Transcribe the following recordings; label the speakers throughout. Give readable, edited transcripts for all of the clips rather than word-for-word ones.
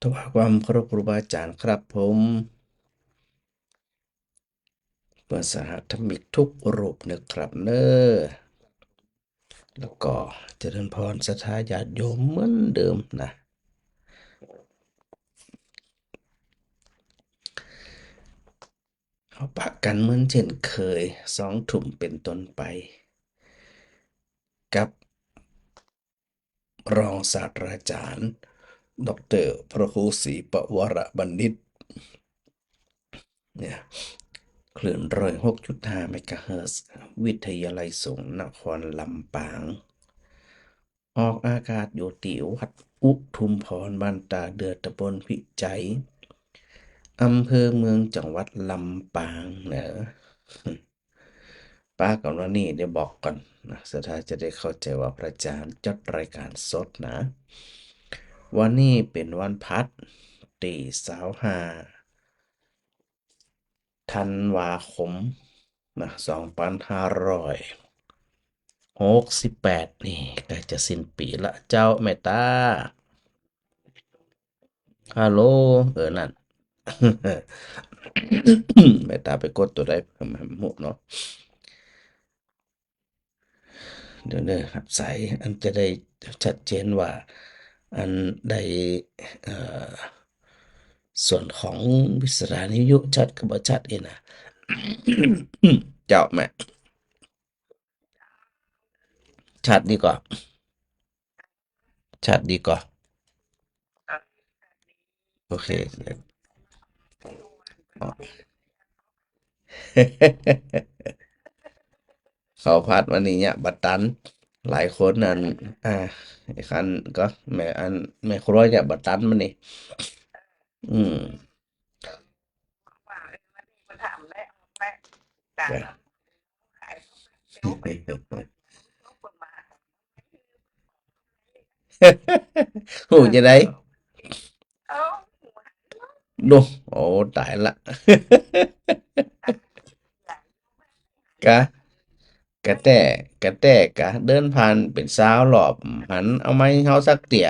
Speaker 1: ถวายความเคารพครูบาอาจารย์ครับผมเพื่อนสหธรรมิกทุกรูปนะครับเนอแล้วก็เจริญพรศรัทธาญาติโยมเหมือนเดิมนะเขาปะกันเหมือนเช่นเคย20:00เป็นต้นไปกับรองศาสตราจารย์ดอกเตอรพระครูศรีปวรบัณฑิตเนี่ยคลื่น106.5เมกะเฮิรตซ์วิทยาลัยสงฆ์นครลำปางออกอากาศอยู่ที่วัดอุทุมพรบ้านตาเดือตำบลพิจัยอำเภอเมืองจังหวัดลำปางเนอะป้ากับว่านี่เดี๋ยวบอกก่อนนะสุดท้ายจะได้เข้าใจว่าพระอาจารย์จัดรายการสดนะวันนี้เป็นวันพัดตี25 ธันวาคมนะ2568นี่ใกล้จะสิ้นปีละเจ้าแม่ตาฮัลโหลนั่น แม่ตาไปกดตัวได้ทำหมดเนาะเดี๋ยวเด้อครับสายอันจะได้ชัดเจนว่าอันใดเอ่อส่วนของวิสรานิยุชัดกับบ่ชัดเองนะเจ้าแม่ชัดดีกว่าชัดดีกว่าโอเคอ๋อเขาพัดวันนี้เนี่ยบัดตันหลายคนนั่นอ่าไอ้คันก็แม่อันแม่ครัวเนี่ยบัดตันมันนี่อืมก็หูจะได้ดูโอ้ตายละกะกะแต่กะแต่กะเดินผ่านเป็นสาวหลอบหันเอาไม้เฮาสักเตี่ย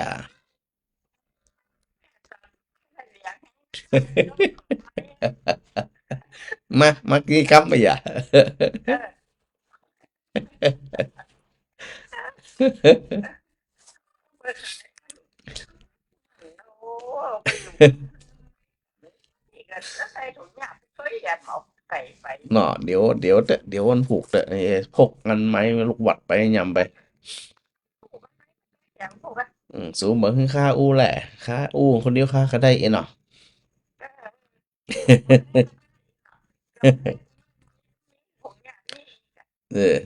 Speaker 1: มากี่คำไปอย่าเนาะเดี๋ยววันผูกเตอะพกงันไม้ลูกหวัดไปยำไปสูงเหมือนค่าอู้แหละค่าอู้คนเดียวค่าก็ได้เนาะเออ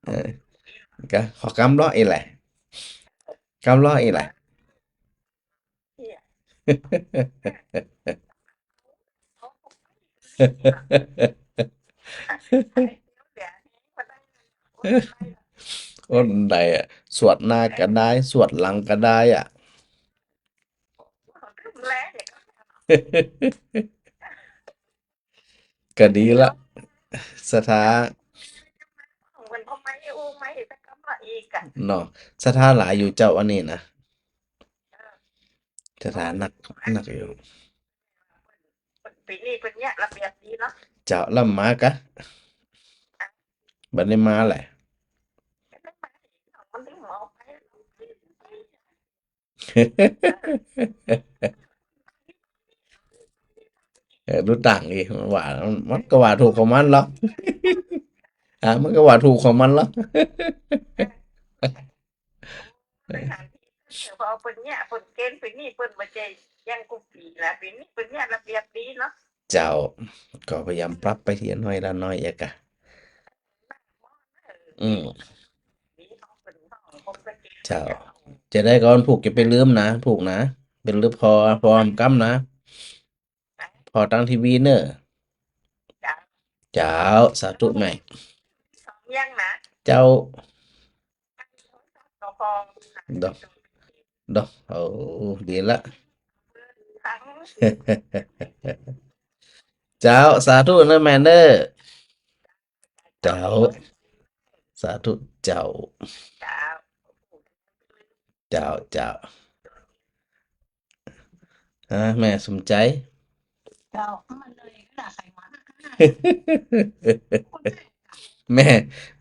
Speaker 1: เออก็ขอกำล้ออีแหละกำล้ออีแหละคนใดอ่ะสวดหน้าก็ได้สวดหลังก็ได้อ่ะก็ดีละสถาเนาะสถาหลายอยู่เจ้าอันนี้นะสถานักอยู่เจ้าลำมากะบัดนี้มาแหละรู้ต่างอีกมันก็ว่าถูกของมันหรอกมันก็ว่าถูกของมันหรอกเจ้าก็พยายามปรับไปทีละน้อยละน้อยอะกะอืมเจ้าจะได้ก่อนผูกจะไปลืมนะผูกนะเป็นลืมพอมกำนะพอตั้งทีวีเนอะเจ้าสาธุแม่เจ้าดอกโอ้ดีละเจ้าสาธุนะแม่เนอะ เจ้าสาธุเจ้าเจ้าเจ้าแม่สมใจ แม่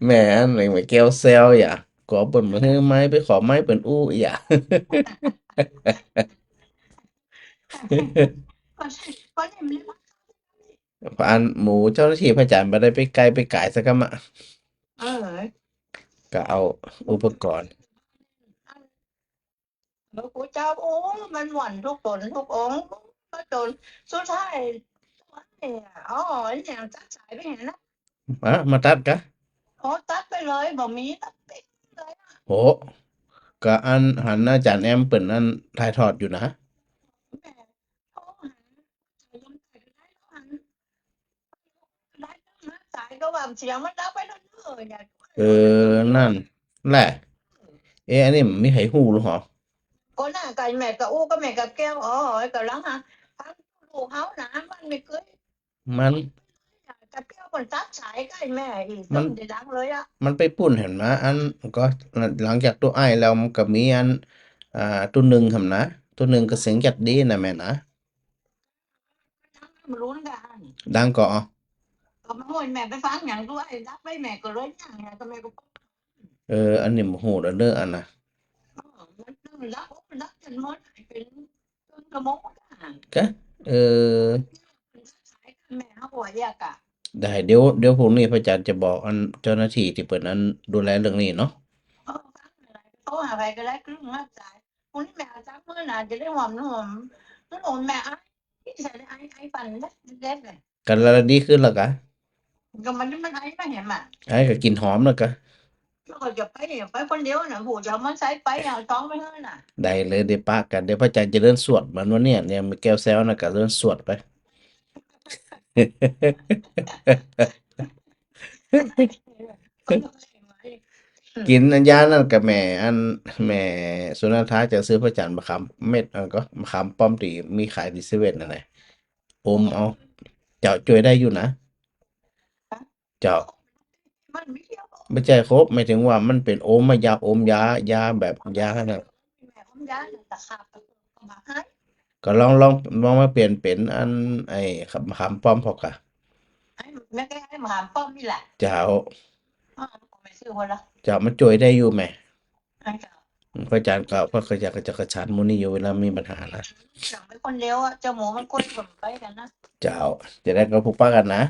Speaker 1: แม่อันไหนมาแก้วแซวอย่าขอเปิ่นมาฮื้อไม้ไปขอไม้เปิ่นอู้อย่า อันหมูเจ้าหน้าที่พระจันทร์บ่ได้ไปไกลไปก่ายสักกะมะก็เอาอุปกรณ์มาตัดกะโหก็อันหันอาจารย์แอมเปิ่นอันถ่ายทอดอยู่นะเออนั่นแหละอันนี้มันมีไผฮู้หรือเหรอมันมันมันไปปุ้นเห็นไหมอันก็หลังจากตัวอ้ายแล้วมันก็มีอันตัวหนึ่งหั่นนะตัวหนึ่งก็เสียงจัดดีนะแม่นะดังก็อันนี้บ่ฮู้แล้วเด้ออันน่ะกะเออได้เดี๋ยวพรุ่งนี้พระอาจารย์จะบอกอันเจ้าหน้าที่ที่เปิ่นอันดูแลเรื่องนี้เนาะกันแล้วดีขึ้นแล้วกะไอ้ก็กลิ่นหอมแล้วกะได้เลยได้ปะกันเดี๋ยวพระอาจารย์จะเดินสวดเหมือนวันเนี้ยเนี่ยมีแก้วแซวน่ะก็เดินสวดไป กินอันยานั่นกับแม่อันแม่สุนันทาจะซื้อพระจันทร์มะขามเม็ดอันก็มะขามป้อมที่มีขายที่เซเว่นนั่นแหละอมเอาเจ้าช่วยได้อยู่นะเจ้าไม่ใช่ครบหมายถึงว่ามันเป็นโอมมายาอมยาแบบยาขนาดก็ลองมาเปลี่ยนเป็นอันไอ้มะขามป้อมพอกะเจ้าเจ้ามันช่วยได้อยู่ไหมพระอาจารย์ก็พระอาจารย์ก็จะกระชันมุนี่อยู่เวลามีปัญหานะเจ้าจะได้ก็พบปะกันนะ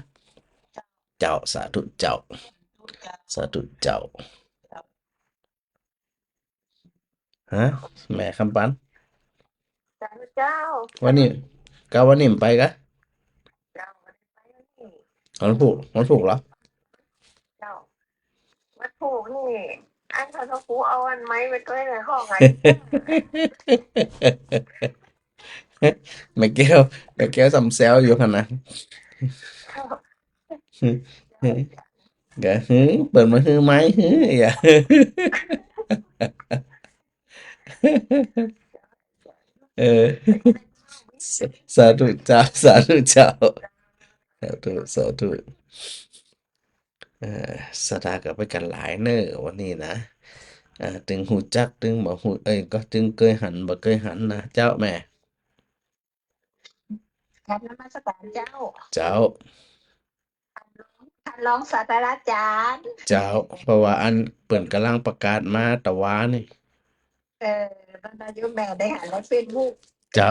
Speaker 1: เจ้าสาธุเจ้าสาธุเจ้าฮะแม่คำปันวันนี้วันนี้มันไปกะวันพุธเหรอแม่แก้วสำแซวอยู่ขนาดก็เปิดมาไหมอย่าเออสาธุเจ้าสาธุเจ้าสาธุเออสตากับไปกันหลายเนอะวันนี้นะตึงหูจักตึงบ่หูก็ตึงเคยหันบ่เคยหันนะเจ้าแม่เจ้าเจ้าเพราะว่าอันเปิ่นกำลังประกาศมาตะวานี่เจ้า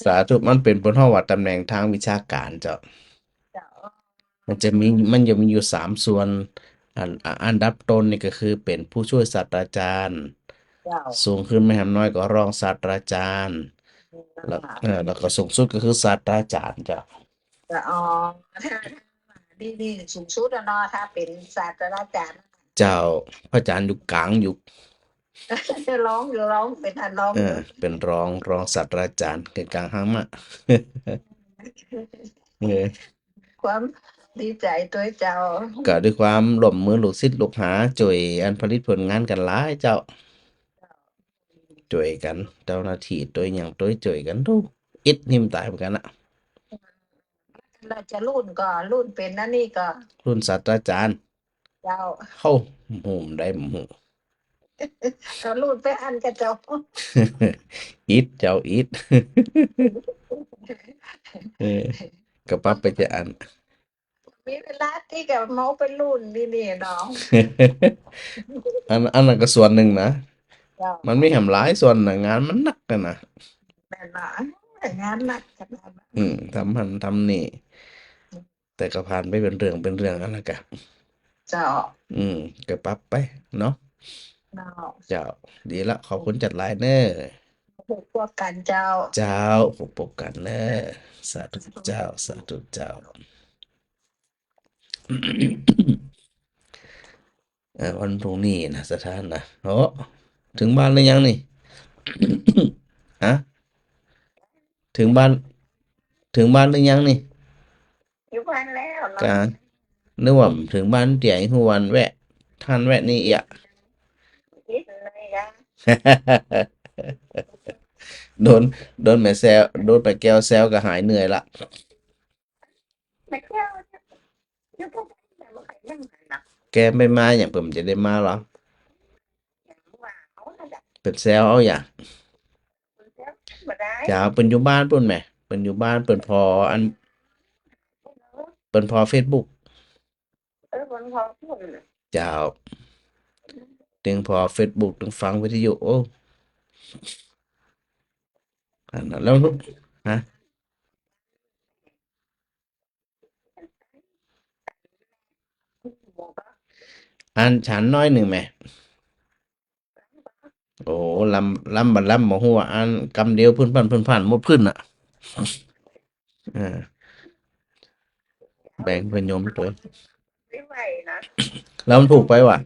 Speaker 1: สาธุมันเป็นบนห้องว่าตำแหน่งทางวิชาการเจ้ามันจะมีอยู่3 ส่วนอันดับต้นนี่ก็คือเป็นผู้ช่วยศาสตราจารย์สูงขึ้นไม่หำน้อยก็รองศาสตราจารย์แล้วก็สูงสุดก็คือศาสตราจารย์เจ้าเจ้าพระอาจารย์อยู่กลางอยู่เป็นรองศาสตราจารย์กลางห้างมะเออก็ด้วยความร่วมมือลูกศิษย์ลูกหาช่วยอันผลิตผลงานกันหลายเจ้า ช่วยกันเจ้าหน้าที่ตัวอย่างตัวช่วยกันทุกอิดหิมตายเหมือนกันอะ
Speaker 2: เราจะรุ่นก็รุ่นเป็นนั่นนี่ก็
Speaker 1: รุ่นศาสตราจารย์
Speaker 2: เจ้า
Speaker 1: เข้าหูมได้หมู
Speaker 2: ก็รุ่นไปอันกระเจ้า
Speaker 1: อิดเจ้าอิดเออก็ปั๊บไปจะอัน
Speaker 2: มีเวลาที่กับเมาเป็นรุ่นนี่เนาะ
Speaker 1: อันนั้นก็ส่วนหนึ่งนะ
Speaker 2: เจ้า
Speaker 1: มันไม่แหมหลายส่วนนะงานมันหนักกันนะ
Speaker 2: แม่นบ่งานหนักขนาดนั้น
Speaker 1: ทำหันทำนี่ แต่ก็ผ่านไปเป็นเรื่องเป็นเรื่องกันแล้วกัน
Speaker 2: เจ้า
Speaker 1: อืมก็ปั๊บไปเนาะ
Speaker 2: เนาะ
Speaker 1: เจ้า ดีละขอบคุณจัดไลน์เนอร์
Speaker 2: พวกกันเจ้า
Speaker 1: เจ้าพบปกกันเนอร์สาธุเจ้าสาธุเจ้า วันพรุ่งนี้นะสถานนะโอ้ถึงบ้านหรือยังนี่ ฮะถึงบ้านถึงบ้านหรือยังนี่
Speaker 2: อยู่บ้านแล้วเนาะ
Speaker 1: การนึกว่าถึงบ้านเตี่ยหัววันแวะท่านแวะนี่อ่ะ
Speaker 2: คิดเลยนะ
Speaker 1: โดนโดนแม่แซวโดนแม่แก้วแซวก็หายเหนื่อยละ
Speaker 2: ไม่เที่ยวอยู่พวกแต่บ่เคยนั่งนะ
Speaker 1: แกไม่มาอย่างผมจะได้มาหรอ
Speaker 2: ว่าเขาน่ะจ้ะ
Speaker 1: เป็นแซวเอาอย่าง
Speaker 2: เที่ยวบ่ได้
Speaker 1: จะเอาเป็นอยู่บ้านปุ่นแหมเป็นอยู่บ้านเป็นพออันเป็นพอเฟซบุ๊ก
Speaker 2: คนพอพูด
Speaker 1: จะเอาถึงพอเฟซบุ๊กถึงฟังวิทยุโอ้อันนั้นแล้วฮะอันฉันน้อยหนึ่งแหมโอ้ลำบัดลำบ่ฮู้ว่าอันกำเดียวพื้นผ่านบ่พื้นอ่ะเออแบ่งเพิ่นโยมตัว
Speaker 2: ไม่ไหวนะ
Speaker 1: แล้วมันผูกไปว่ะ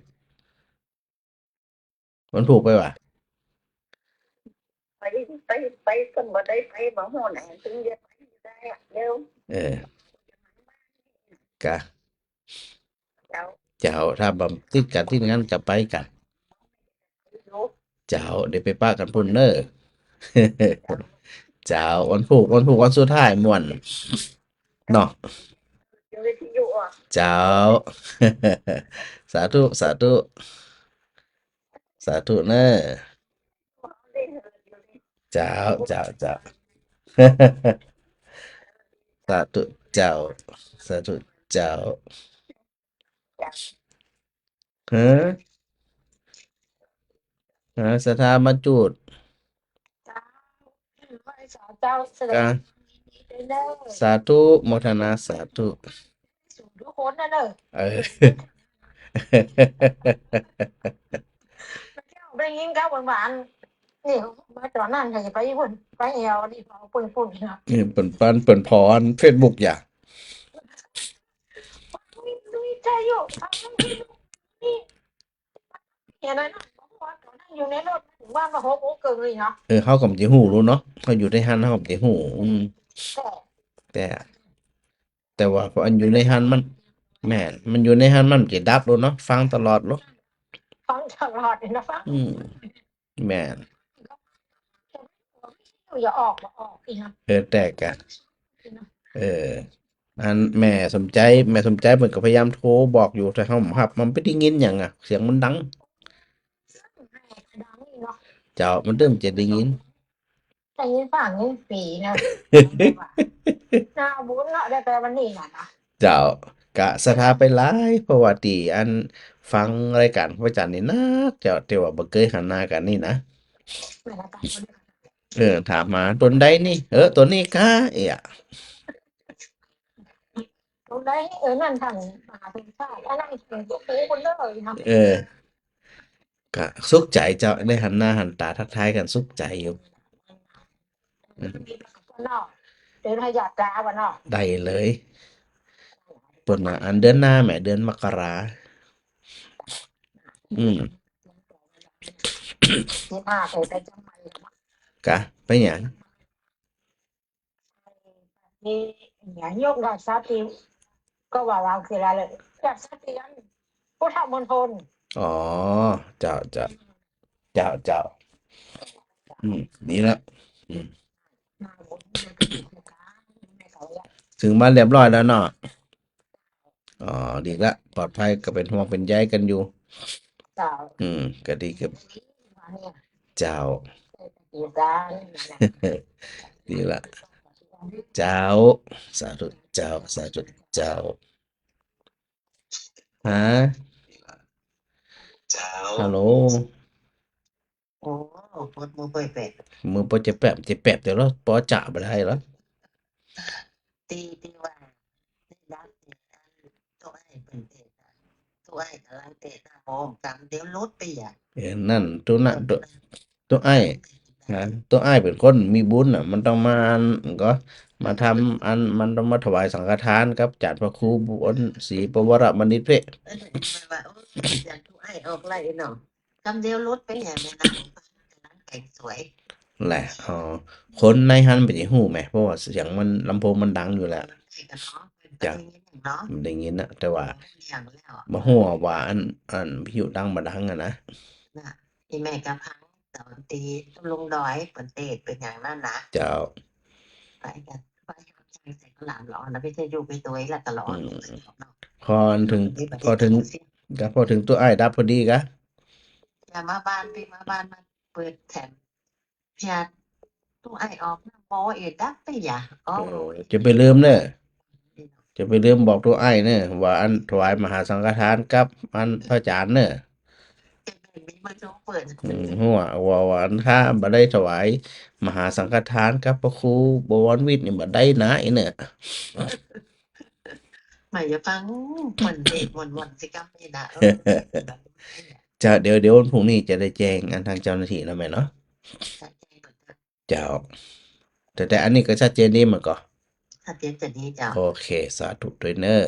Speaker 1: มันผูกไปว่ะ
Speaker 2: ไปไปไปคนบ่ได้ไปบ่ฮู้แหน่ถึงจะไปได้อะเร็ว
Speaker 1: เออกะ
Speaker 2: เจ้า
Speaker 1: เจ้าถ้าบำติดกันที่งั้นจะไปกัน
Speaker 2: อยู่
Speaker 1: เจ้าเดี๋ยวไปป้ากันพุ่นเนอร์ เจ้าวันผูกวันสุดท้ายม่วนเนาะ
Speaker 2: อยู่วิทยุอ่ะ
Speaker 1: เจ้า สาธุสาธุสาธุเนอร์
Speaker 2: ได้เหินอยู่นี่
Speaker 1: เจ้าเจ้าเจ้า สาธุเจ้าสาธุเจ้า
Speaker 2: จ้ะ
Speaker 1: ฮะสถามาจุด
Speaker 2: เจ้าไหว้สาเจ้าแสดง
Speaker 1: การ
Speaker 2: ดีเด้อ
Speaker 1: สาธุโมทนาสาธุ
Speaker 2: สู่ทุกคนนะเด้อ
Speaker 1: เออ
Speaker 2: ไปเที่ยวได้ยินเขาหวานๆนี่มาตอนนั้นก็จะไปพุ่นไปแอวนี่เขาปุ่นๆนะ
Speaker 1: นี่เปิ่นปันเปิ่นพรเฟซบุ๊กอย่า
Speaker 2: ลุยใจอยู่ทำนั่นคือนี่เห็นไหมนะบอกว่าตอนนั้นอยู่ในรถถึงบ้านมา6 โมงเกินเลยเนาะ
Speaker 1: เขาก็บ่จะฮู้รู้เนาะเขาอยู่ในหั้นเขาก็บ่จะฮู้
Speaker 2: แต่
Speaker 1: แต่แต่ว่าพออันอยู่ในหั้นมันแม่นมันอยู่ในหั้นมันจะดับโลดเนาะฟังตลอดโลด
Speaker 2: ฟังตลอดเลยนะฟัง
Speaker 1: อืมแม่น
Speaker 2: อย่าออกมาออกอีกนะ
Speaker 1: แต่กะเอออันแม่สมใจเพิ่นก็พยายามโทรบอกอยู่แต่เขาบ่รับมันบ่ได้ยินหยังอะเสียงมันดัง
Speaker 2: แม่ก็ดังอีกเนาะ
Speaker 1: เจ้ามันเริ่มจะได้ยิน
Speaker 2: แต่ยินฟังยินปีนะหน้าบุญเนาะได้แต่วันนี้น่ะนะ
Speaker 1: เจ้ากะศรัทธาไปหลายเพราะว่าที่อันฟังรายการพระอาจารย์นี่นักเจ้าแต่ว่าบ่เคยหันหน้ากันนี่นะ
Speaker 2: แม่ละกันคนนี้
Speaker 1: ถามมาตนใดนี่ตัวนี้ค่ะเอะ
Speaker 2: ตรงได้นั่นทางมหาสมชาติอันนั้นเป็นพวกปูคนเลยนะ
Speaker 1: เออกะสุขใจเจ้าได้หันหน้าหันตาทักทายกันสุขใจอยู่อืม
Speaker 2: มีกับเนาะเดินให้หยาดตาวันเนาะ
Speaker 1: ได้เลยเปิ่นว่าอันเดือนหน้าแหมเดือนมกราอืม
Speaker 2: 15เคยไปจังใหม่
Speaker 1: กะไปหยัง
Speaker 2: มีอย่างยกดอกสาติก็ว่าเราคืออะไรเลยดอกสาติอันพุทธมณฑล
Speaker 1: อ๋อเจ้าเจ้าเจ้าเจ้า นี่ละอืม
Speaker 2: มาบนแม่ก็อยู่ตรงกลางแม่เขาละ
Speaker 1: ถึงบ้านเรียบร้อยแล้วเนาะอ๋อดีละปลอดภัยก็เป็นห่วงเป็นใยกันอยู่
Speaker 2: เจ้า
Speaker 1: ก็ดีกับ
Speaker 2: อันนี้มาเนี่ย
Speaker 1: เจ้า
Speaker 2: อยู่ด้านนะ
Speaker 1: ดีละเจ้าสาธุเจ้าสาธุเจ้าฮะฮัลโหล
Speaker 2: โอ้ปวดมือเปิดเป็ด
Speaker 1: มือปอจะแปบเดี๋ยวเราปอจ่าไปได้แล้ว
Speaker 2: ตีว่าได้รับเนี่ยตัวไอ้เป็นเตะตัวไอ้กำลังเตะตาโอมกำเดี๋ยวลดไปอ่ะ
Speaker 1: นั่นตัวนั้นตัวไอ้ฮะตัวไอ้เป็นคนมีบุญอ่ะมันต้องมาอันก็มาทำอันมันต้องมาถวายสังฆทานครับจัดพระครูบุญศรีปวรบัณฑิตเพะ
Speaker 2: ไม่ว่าอยากตัวไอ้ออกไรเนาะกำเดียวลดไปอย่างไม่นานนั้นแต่งสวย
Speaker 1: แหละอ๋อคนในฮันเป็นอย่างหูไหมเพราะว่าเสียงมันลำโพงมันดังอยู่แล้วจากมันได้ยินนะแต่ว่ามาหัวว่าอันพิวดังมาดังอะนะ
Speaker 2: ที่แม่กระพังตอนตีลงดอยเปิดเตะเป็นอย่างนั้นนะ
Speaker 1: เจ้า
Speaker 2: ไปกันไปใส่ใส่ก็หลานร้อนนะพี่จะอยู่ไปตัวละตลอด
Speaker 1: พอถึงพอถึงก็พอถึงตัวไอ้ดับพอดีกะ
Speaker 2: อย่ามาบ้านพี่มาบ้านมาเปิดแถมพี่อาตัวไอออกนะโมเอ็ดดับไปอย่าอ๋อ
Speaker 1: จะไปลืมเนอะจะไปลืมบอกตัวไอ้เนอะว่าอันถวายมหาสังฆทานกับอันพระอาจารย์เนอะ
Speaker 2: มีมันต้องเปิด
Speaker 1: หัวว่าอันถ้าบ่ได้ถวายมหาสังฆทานกับพระครูบวรวิทย์นี่บ่ได้นะไอ้เนอะ
Speaker 2: หมายจะฟังเหมือนเด็กวันสิกรรมนี่นะ
Speaker 1: จะเดี๋ยววันพรุ่งนี้จะได้แจ้งอันทางเจ้าหน้าที่แล้วไหมเนาะเจ้าแต่อันนี้ก็ชัดเจนดีเหมือนก็
Speaker 2: ถ้าเตรียมจะดีเจ้า
Speaker 1: โอเคสาธุด้วยเนอะ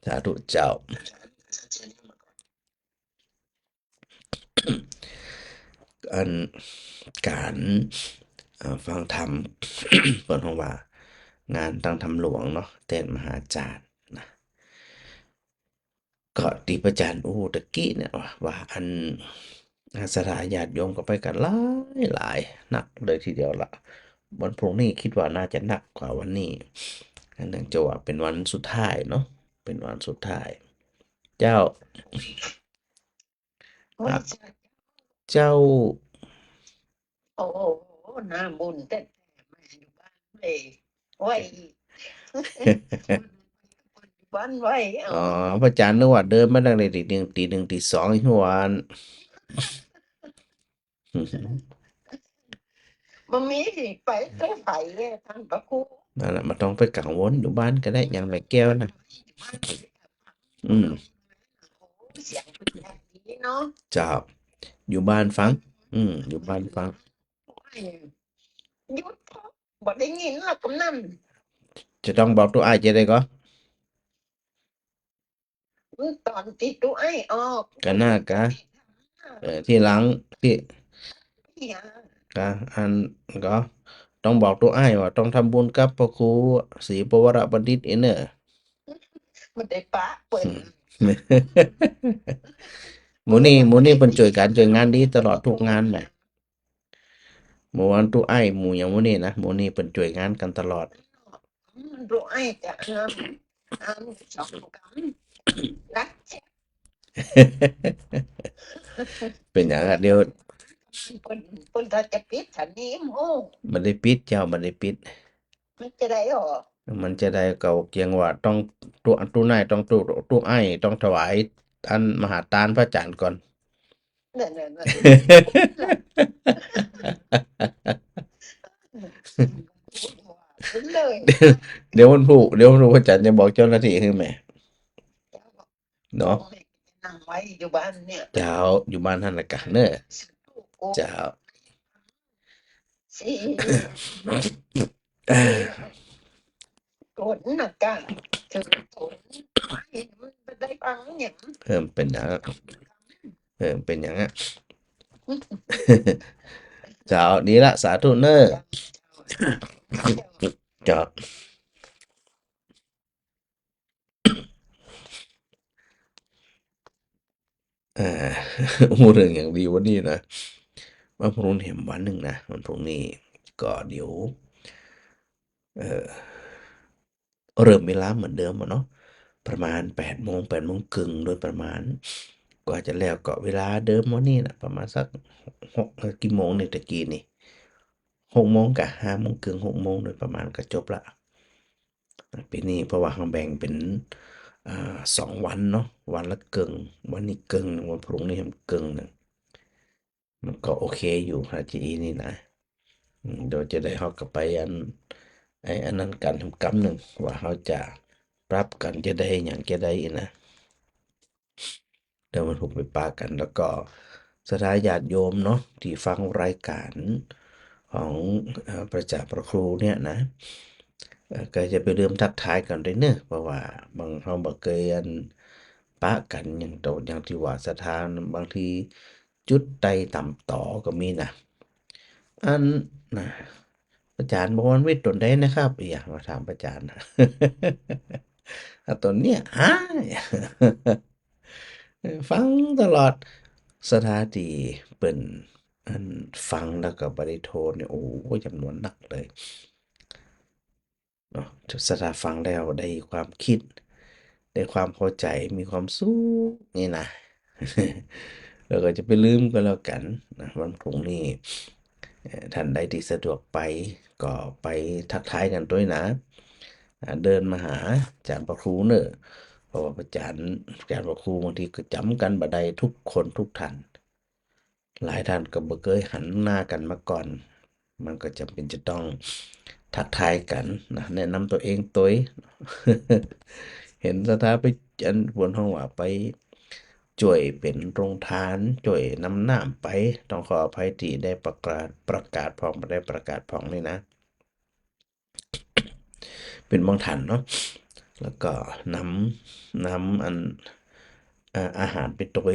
Speaker 1: สาธุเจ้าอันการฟังธรรม เปิดห้องว่างานตั้งธรรมหลวงเนาะแทนมหาจารย์นะก็ที่พระอาจารย์อู้ตะกี้เนี่ยว่าอันสถานญาติโยมก็ไปกันหลายหนักเลยทีเดียวละวันพรุ่งนี้คิดว่าน่าจะหนักกว่าวันนี้เนื่องจากว่าเป็นวันสุดท้ายเนาะเป็นวันสุดท้าย เจ้าครับเจ้า
Speaker 2: โอ้โหน้าบุญแต่มาอยู่บ้านเลยไว้บ้านไว้
Speaker 1: อ๋อพระอาจารย์นึกว่าเดินมาตั้งแต่ตี 1ตี 2อีกวัน
Speaker 2: มันมีไปเต้ไผ่ท่านพระครู
Speaker 1: นั่นแหละมันต้องไปกังวลอยู่บ้านก็ได้อย่างไรแก้วนะอืม
Speaker 2: เสียงเป็นแบบนี้เนาะ
Speaker 1: เจ้าอยู่บ้านฟังอยู่บ้านฟัง
Speaker 2: หยุดบ่ได้ยินล่ะกำนัน
Speaker 1: จะต้องบอกตัวอ้ายจะได้ก็
Speaker 2: ตอนที่ตัวไอ้ออก
Speaker 1: กันหน้ากะที่หลังที่กะอันก็ต้องบอกตัวอ้ายว่าต้องทำบุญกับพระครูศรีปวรบัณฑิตเองเนอะ
Speaker 2: มันได้ปะเปิด
Speaker 1: หมูนี่เป็นช่วยการช่วยงานดีตลอดทุกงานแหละหมูวันตู้ไอ้หมูอย่างหมูนี่นะหมูนี่เป็นช่วยงานกันตลอด
Speaker 2: ตัวไอ้จะสองกำรักแท้
Speaker 1: เป็นอย่างนั้นเดียว
Speaker 2: เปิ้นถ้าจะปิดฉันนี้โอ้
Speaker 1: มันได้ปิดเจ้ามันได้ปิด
Speaker 2: มันจะได้หรอ
Speaker 1: มันจะได้เก่าเกียงว่าต้องตู้นายต้องตู้ไอ้ต้องถวายอันมหาทานพระอาจารย์ก่อน
Speaker 2: นั่นเลย
Speaker 1: เดี๋ยวมันผูกพระอาจารย์จะบอกเจ้าหน้าที่คือแม่เนาะ
Speaker 2: นั่งไว้อยู่บ้านเนี่ย
Speaker 1: เจ้าอยู่บ้านท่านละกันเนอะเจ้า
Speaker 2: สี่โกนหนักกะถึงโกนมันได้ฟังอย่าง
Speaker 1: เป็นอย่างนั้นเป็นอย่างนั้นเจ้าดีละสาธุเนอะเจ้าพูดเรื่องอย่างดีวันนี้นะ วันพรุ่งนี้เห็นวันหนึ่งนะวันพรุ่งนี้ก็เดี๋ยวเอ่อเริ่มเวลาเหมือนเดิมอะเนาะประมาณ8 โมง8 โมงครึ่งโดยประมาณกว่าจะแล้วก็เวลาเดิมวันนี้นะประมาณสักกี่โมงเนี่ยตะกี้นี่6 โมงกับ5 โมงครึ่ง6 โมงโดยประมาณก็จบละปีนี้เพราะว่าเขาแบ่งเป็น2 วันเนาะวันละเกึ่งวันนี้เกึ่งหนึ่งวันพรุ่งนี้เกึ่งหนึ่งมันก็โอเคอยู่ฮะจีนี่นะ เดี๋ยวจะได้เขากลับไปอันนั้นกันทำกำหนึ่งว่าเขาจะปรับกันจะได้อย่างจะได้นะเดี๋ยวมันถูกไปปากันแล้วก็สถานญาติโยมเนาะที่ฟังรายการของประจักษ์พระครูเนี่ยนะก็จะไปเริ่มทักทายกันด้วยเนอะเพราะว่าบางเขาบอกเคยปะกันอย่างโตอย่างที่ว่าสถานบางทีจุดใดต่ำต่อก็มีนะ อันนะอาจารย์บอกว่าวิทย์ตนได้นะครับอยากมาถามอาจารย์นะตนเนี้ยฟังตลอดสถานที่เป็นอันฟังแล้วก็บริโภคเนี่ยโอ้จำนวนนักเลยเนาะสถานฟังแล้วได้ความคิดได้ความเข้าใจมีความสุขนี่นะแล้วก็จะไปลืมกันแล้วกันนะวันพรุ่งนี้ท่านใดที่สะดวกไปก็ไปทักทายกันด้วยนะเดินมาหาอาจารย์ประครูเนอะเพราะว่าอาจารย์ประครูบางทีก็จำกันบ่ได้ทุกคนทุกท่านหลายท่านก็บ่เคยหันหน้ากันมาก่อนมันก็จำเป็นจะต้องทักทายกันนะแนะนำตัวเองตัวเห็นสถาไปอันบนห้องว่าไปช่วยเป็นโรงทานช่วยนำน้ำไปต้องขออภัยที่ได้ประกาศพองไม่ได้ประกาศพองนี่นะ เป็นบางท่านเนาะแล้วก็นนำอาหารไปตัว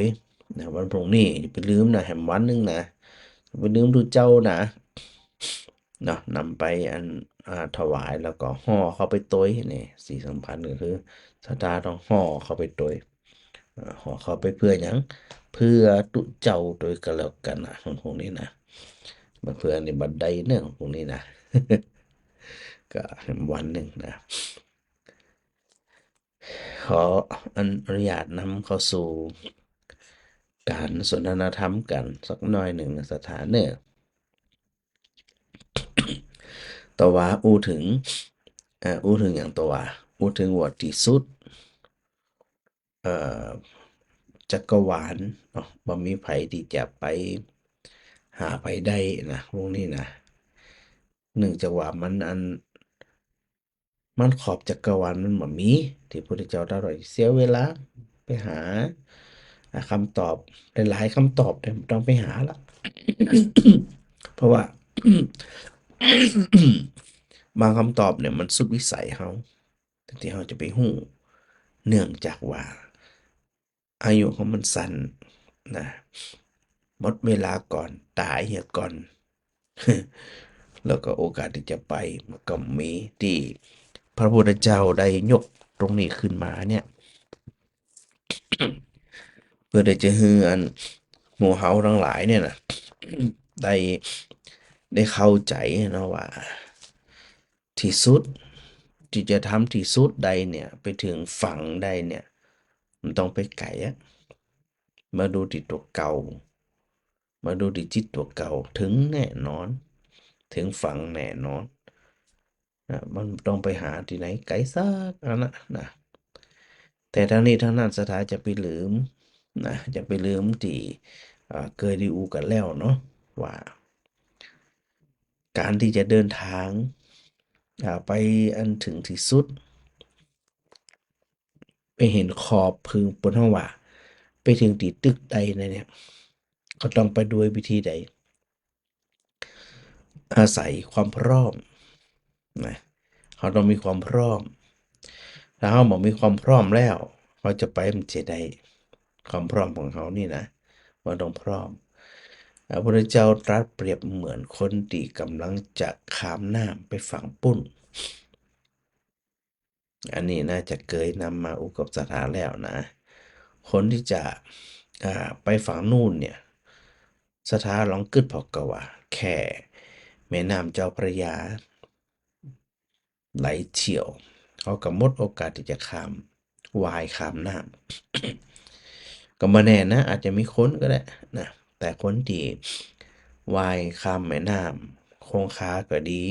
Speaker 1: นะวันพรุ่งนี้อย่าไปลืมนะแหมวันหนึงนะอย่าไปลืมดูเจ้านะเนาะนำไปถวายแล้วก็ห่อเข้าไปตัวนี่สิ่งสำคัญก็คือสตาร์ต้องห่อเข้าไปตัวห่อเข้าไปเพื่อหยังเพื่อตุเจ้าโดยกันแล้วกันนะของพวกนี้นะมาเพื่อในบัดใดเนื่องของพวกนี้นะก็วันหนึ่งนะ ขออนุญาตนำเข้าสู่การสนทนาธรรมกันสักหน่อยหนึ่งนะสถานเนอตัวว่าอู้ถึงอย่างตัวว่าอู้ถึงว่าที่สุดเอ่อจักรวาลเนาะบ่มีไผที่จะไปหาไผได้นะพวกนี้นะเนื่องจากว่ามันขอบจักรวาลมันบ่มีที่พระพุทธเจ้าตรัสไว้เสียเวลาไปหาคำตอบหลายๆคำตอบเนี่ยบ่ต้องไปหาละ เพราะว่าบางคำตอบเนี่ยมันสุดวิสัยเขาที่เขาจะไปหู้เนื่องจากว่าอายุของมันสั้นนะหมดเวลาก่อนตายเหียก่อนแล้วก็โอกาสที่จะไปมันก็มีที่พระพุทธเจ้าได้ยกตรงนี้ขึ้นมาเนี่ยเพื่อที่จะให้หมู่เฮาทั้งหลายเนี่ยนะได้ได้เข้าใจเนาะว่า ที่สุดที่จะทำที่สุดใดเนี่ยไปถึงฝั่งใดเนี่ยมันต้องไปไกลอะมาดูที่ตัวเก่ามาดูที่จิตตัวเก่าถึงแน่นอนถึงฝั่งแน่นอนนะมันต้องไปหาที่ไหนไกลสักอันนะแต่ทั้งนี้ทั้งนั้นสถานจะไปลืมนะจะไปลืมที่เคยได้อูกันแล้วเนาะว่าการที่จะเดินทางไปอันถึงที่สุด ไปเห็นขอบพึงบนห้องว่าไปถึงตีตึกใดนะเนี่ยก็ต้องไปด้วยวิธีใดอาศัยความพร้อมนะเขาต้องมีความพร้อมถ้าเขาบอกมีความพร้อมแล้วเขาจะไปมันจะได้ความพร้อมของเขานี่นะมันต้องพร้อมพระพุทธเจ้าตรัสเปรียบเหมือนคนที่กำลังจะข้ามน้ำไปฝั่งปุ้นอันนี้น่าจะเคยนำมาอุกบสถานแล้วนะคนที่จะไปฝั่งนู่นเนี่ย สถาลองกึดพอกกะว่าแค่แม่น้ำเจ้าพระยาไหลเชี่ยวเขาก็หมดโอกาสที่จะข้ามวายข้ามน้ำก็บ่แน่นะอาจจะมีคนก็ได้นะแต่คนที่ว่ายข้ามแม่น้ำคงคาก็ดี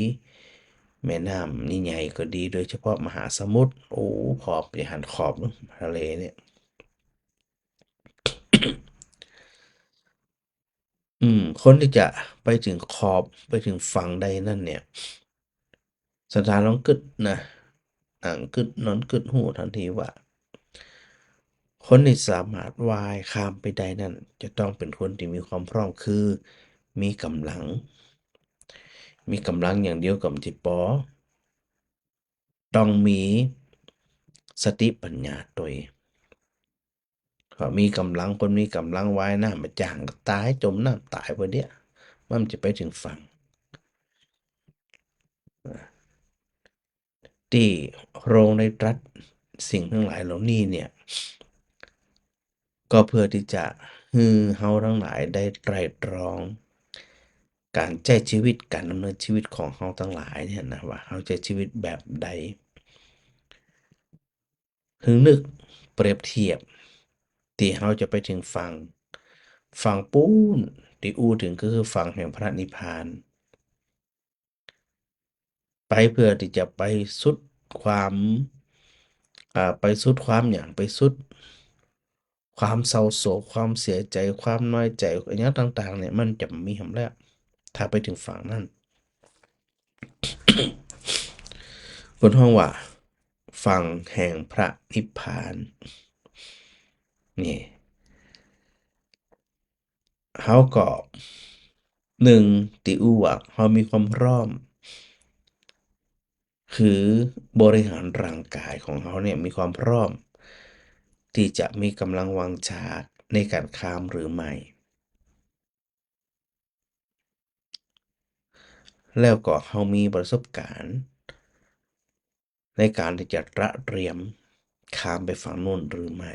Speaker 1: แม่น้ำนี่ใหญ่ก็ดีโดยเฉพาะมหาสมุทรโอ้ขอบไปหันขอบทะเลเนี่ยคนที่จะไปถึงขอบไปถึงฝั่งใดนั่นเนี่ยสถานลองกึดนะกึดนอนกึดหูทันทีว่าคนที่สามารถว่ายข้ามไปได้นั่นจะต้องเป็นคนที่มีความพร้อมคือมีกำลังมีกำลังอย่างเดียวกับจิปอต้องมีสติปัญญาตัวเองพอมีกำลังคนมีกำลังว่ายน้ำมาจ่างก็ตายจมน้ำตายไปเดียวมันจะไปถึงฝั่งที่โรงในตรัสสิ่งทั้งหลายเหล่านี้เนี่ยก็เพื่อที่จะให้เฮาทั้งหลายได้ไตร่ตรองการใช้ชีวิตการดำเนินชีวิตของเฮาทั้งหลายเนี่ยนะว่าเฮาใช้ชีวิตแบบใดฮึนึกเปรียบเทียบที่เฮาจะไปถึงฝั่งปูนที่อู้ถึงก็คือฝั่งแห่งพระนิพพานไปเพื่อที่จะไปสุดความไปสุดความอย่างไปสุดความเศร้าโศกความเสียใจความน้อยใจอย่างเงี้ยต่างๆเนี่ยมันจะมีหำแล้วถ้าไปถึงฝั่งนั้นบนห้องว่าฝั่งแห่งพระนิพพานนี่เขาก็หนึ่งติอูว่าเขามีความพร้อมคือบริหารร่างกายของเขาเนี่ยมีความพร้อมที่จะมีกำลังวังชาในการข้ามหรือไม่แล้วก็เขามีประสบการณ์ในการที่จะระเตรียมข้ามไปฝั่งโน้นหรือไม่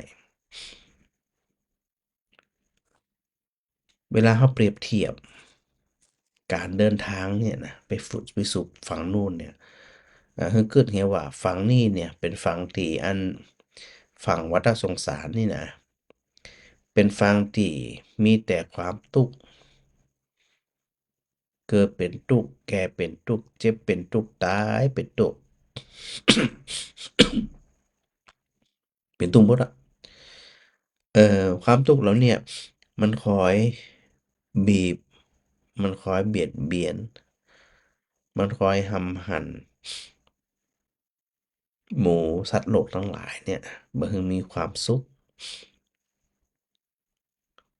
Speaker 1: เวลาเขาเปรียบเทียบการเดินทางเนี่ยนะไปฝึกไปสู่ฝั่งนู่นเนี่ยคือเกิดเห็นว่าฝั่งนี้เนี่ยเป็นฝั่งที่ฝั่งวัฏสงสารนี่นะเป็นฝั่งที่มีแต่ความทุกข์เกิดเป็นทุกข์แก่เป็นทุกข์เจ็บเป็นทุกข์ตายเป็นทุกข์เป็นทุกข์หมดอะความทุกข์เหล่าเนี่ยมันคอยบีบมันคอยเบียดเบียนมันคอยหำหั่น หมูสัตว์โลกทั้งหลายเนี่ยบ่ฮึงมีความสุข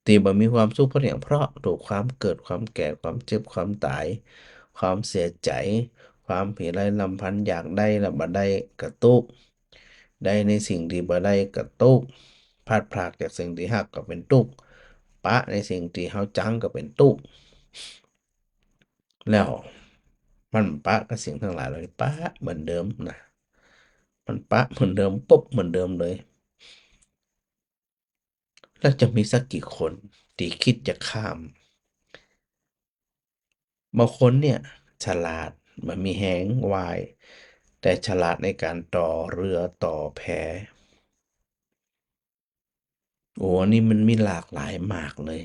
Speaker 1: ที่บ่มีความสุขเพราะถูกความเกิดความแก่ความเจ็บความตายความเสียใจความผีไร้ลำพันธ์อยากได้และบ่ได้กระตุกได้ในสิ่งที่บ่ได้กระตุกพลาดพรากจากสิ่งที่รักก็เป็นทุกข์ปะในสิ่งที่เฮาจังก็เป็นทุกข์แล้วมันปะกับสิ่งทั้งหลายเหล่านี้ปะเหมือนเดิมนะมันปะเหมือนเดิมปุ๊บเหมือนเดิมเลย แล้วจะมีสักกี่คนที่คิดจะข้ามบางคนเนี่ยฉลาดมันมีแหงวายแต่ฉลาดในการต่อเรือต่อแพโอ้อันนี้มันมีหลากหลายมากเลย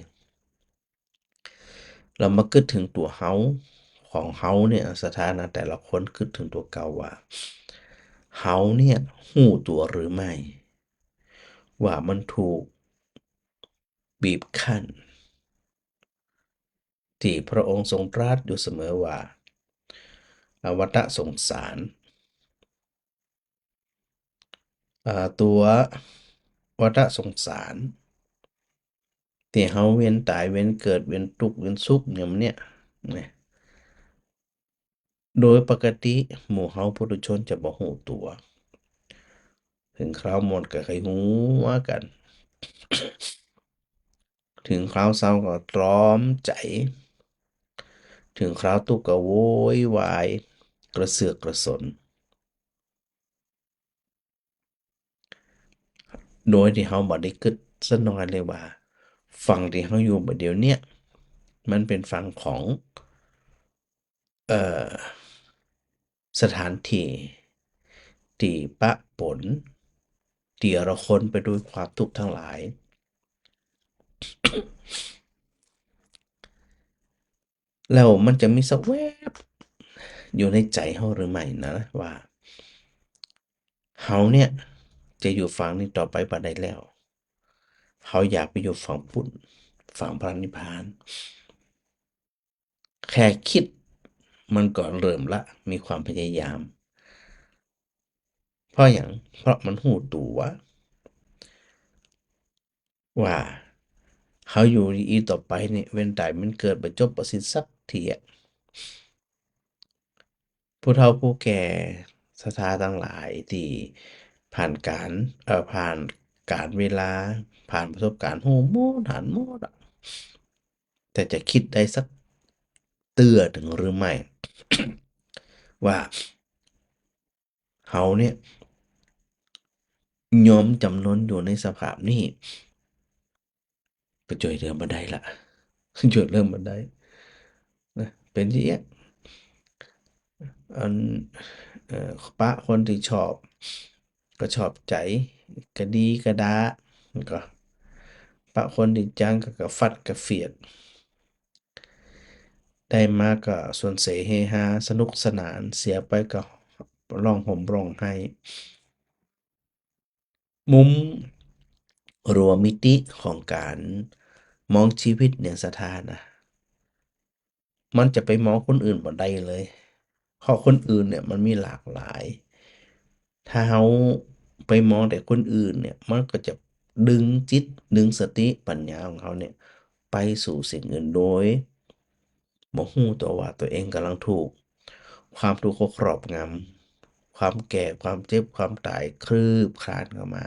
Speaker 1: เรามาคิดถึงตัวเฮาของเฮาเนี่ยสถานะแต่ละคนคิดถึงตัวเก่าว่าเฮาเนี่ยหู้ตัวหรือไม่ว่ามันถูกบีบคั้นที่พระองค์ทรงตรัสอยู่เสมอว่าวัฏสงสารตัววัฏสงสารที่เฮาเวียนตายเวียนเกิดเวียนทุกข์เวียนสุขอย่างเนี่ยนะโดยปกติหมู่เฮาปุถุชนจะบ่ฮู้ตัวถึงคราวหมดก็ให้ฮู้ว่ากันถึงคราวเศร้าก็ตรอมใจถึงคราวทุกข์ก็โวยวายกระเสือกกระสนโดยที่เฮาบ่ได้คิดสักหน่อยเลยว่าฝั่งที่เฮาอยู่บัดเดี๋ยวเนี้ย มันเป็นฝั่งของเอ่อสถานที่ที่ปะปนที่เราคนไปด้วยความทุกข์ทั้งหลายแล้วมันจะมีสักแวบอยู่ในใจเฮาหรือไม่นะว่าเฮาเนี่ยจะอยู่ฝั่งนี้ต่อไปบ่ได้แล้วเฮาอยากไปอยู่ฝั่งพุทธฝั่งพระนิพพานแค่คิดมันก็เริ่มละมีความพยายามเพราะหยังเพราะมันรู้ตัวว่าเฮาอยู่อีต่อไปเนี่ยเว้นตายมันเกิดบ่จบบ่สิ้นสักทีอะ ผู้เฒ่าผู้แก่ศรัทธาทั้งหลายที่ผ่านการผ่านกาลเวลาผ่านประสบการณ์โอ้โหหันหมดอะแต่จะคิดได้สักเตื้อหนึ่งหรือไม่ว่าเขาเนี่ยยอมจำนนอยู่ในสภาพนี้ก็ช่วยเหลือบ่ได้ละช่วยเหลือบ่ได้นะเป็นจั่งซี้อันปะคนที่ชอบก็ชอบใจก็ดีก็ด๊าก็ปะคนที่จังก็ฟัดก็เฟียด ได้มาก็ส่วนเสเฮฮาสนุกสนานเสียไปก็ร้องห่มร้องไห้มุมหรือว่ามิติของการมองชีวิตเนี่ยสถานะมันจะไปมองคนอื่นบ่ได้เลยเพราะคนอื่นเนี่ยมันมีหลากหลายถ้าเราไปมองแต่คนอื่นเนี่ยมันก็จะดึงจิตดึงสติปัญญาของเขาเนี่ยไปสู่สิ่งอื่นโดยบ่รู้ตัวว่าตัวเองกำลังถูกความทุกข์เขาครอบงำความแก่ความเจ็บความตายคลืบคลานเข้ามา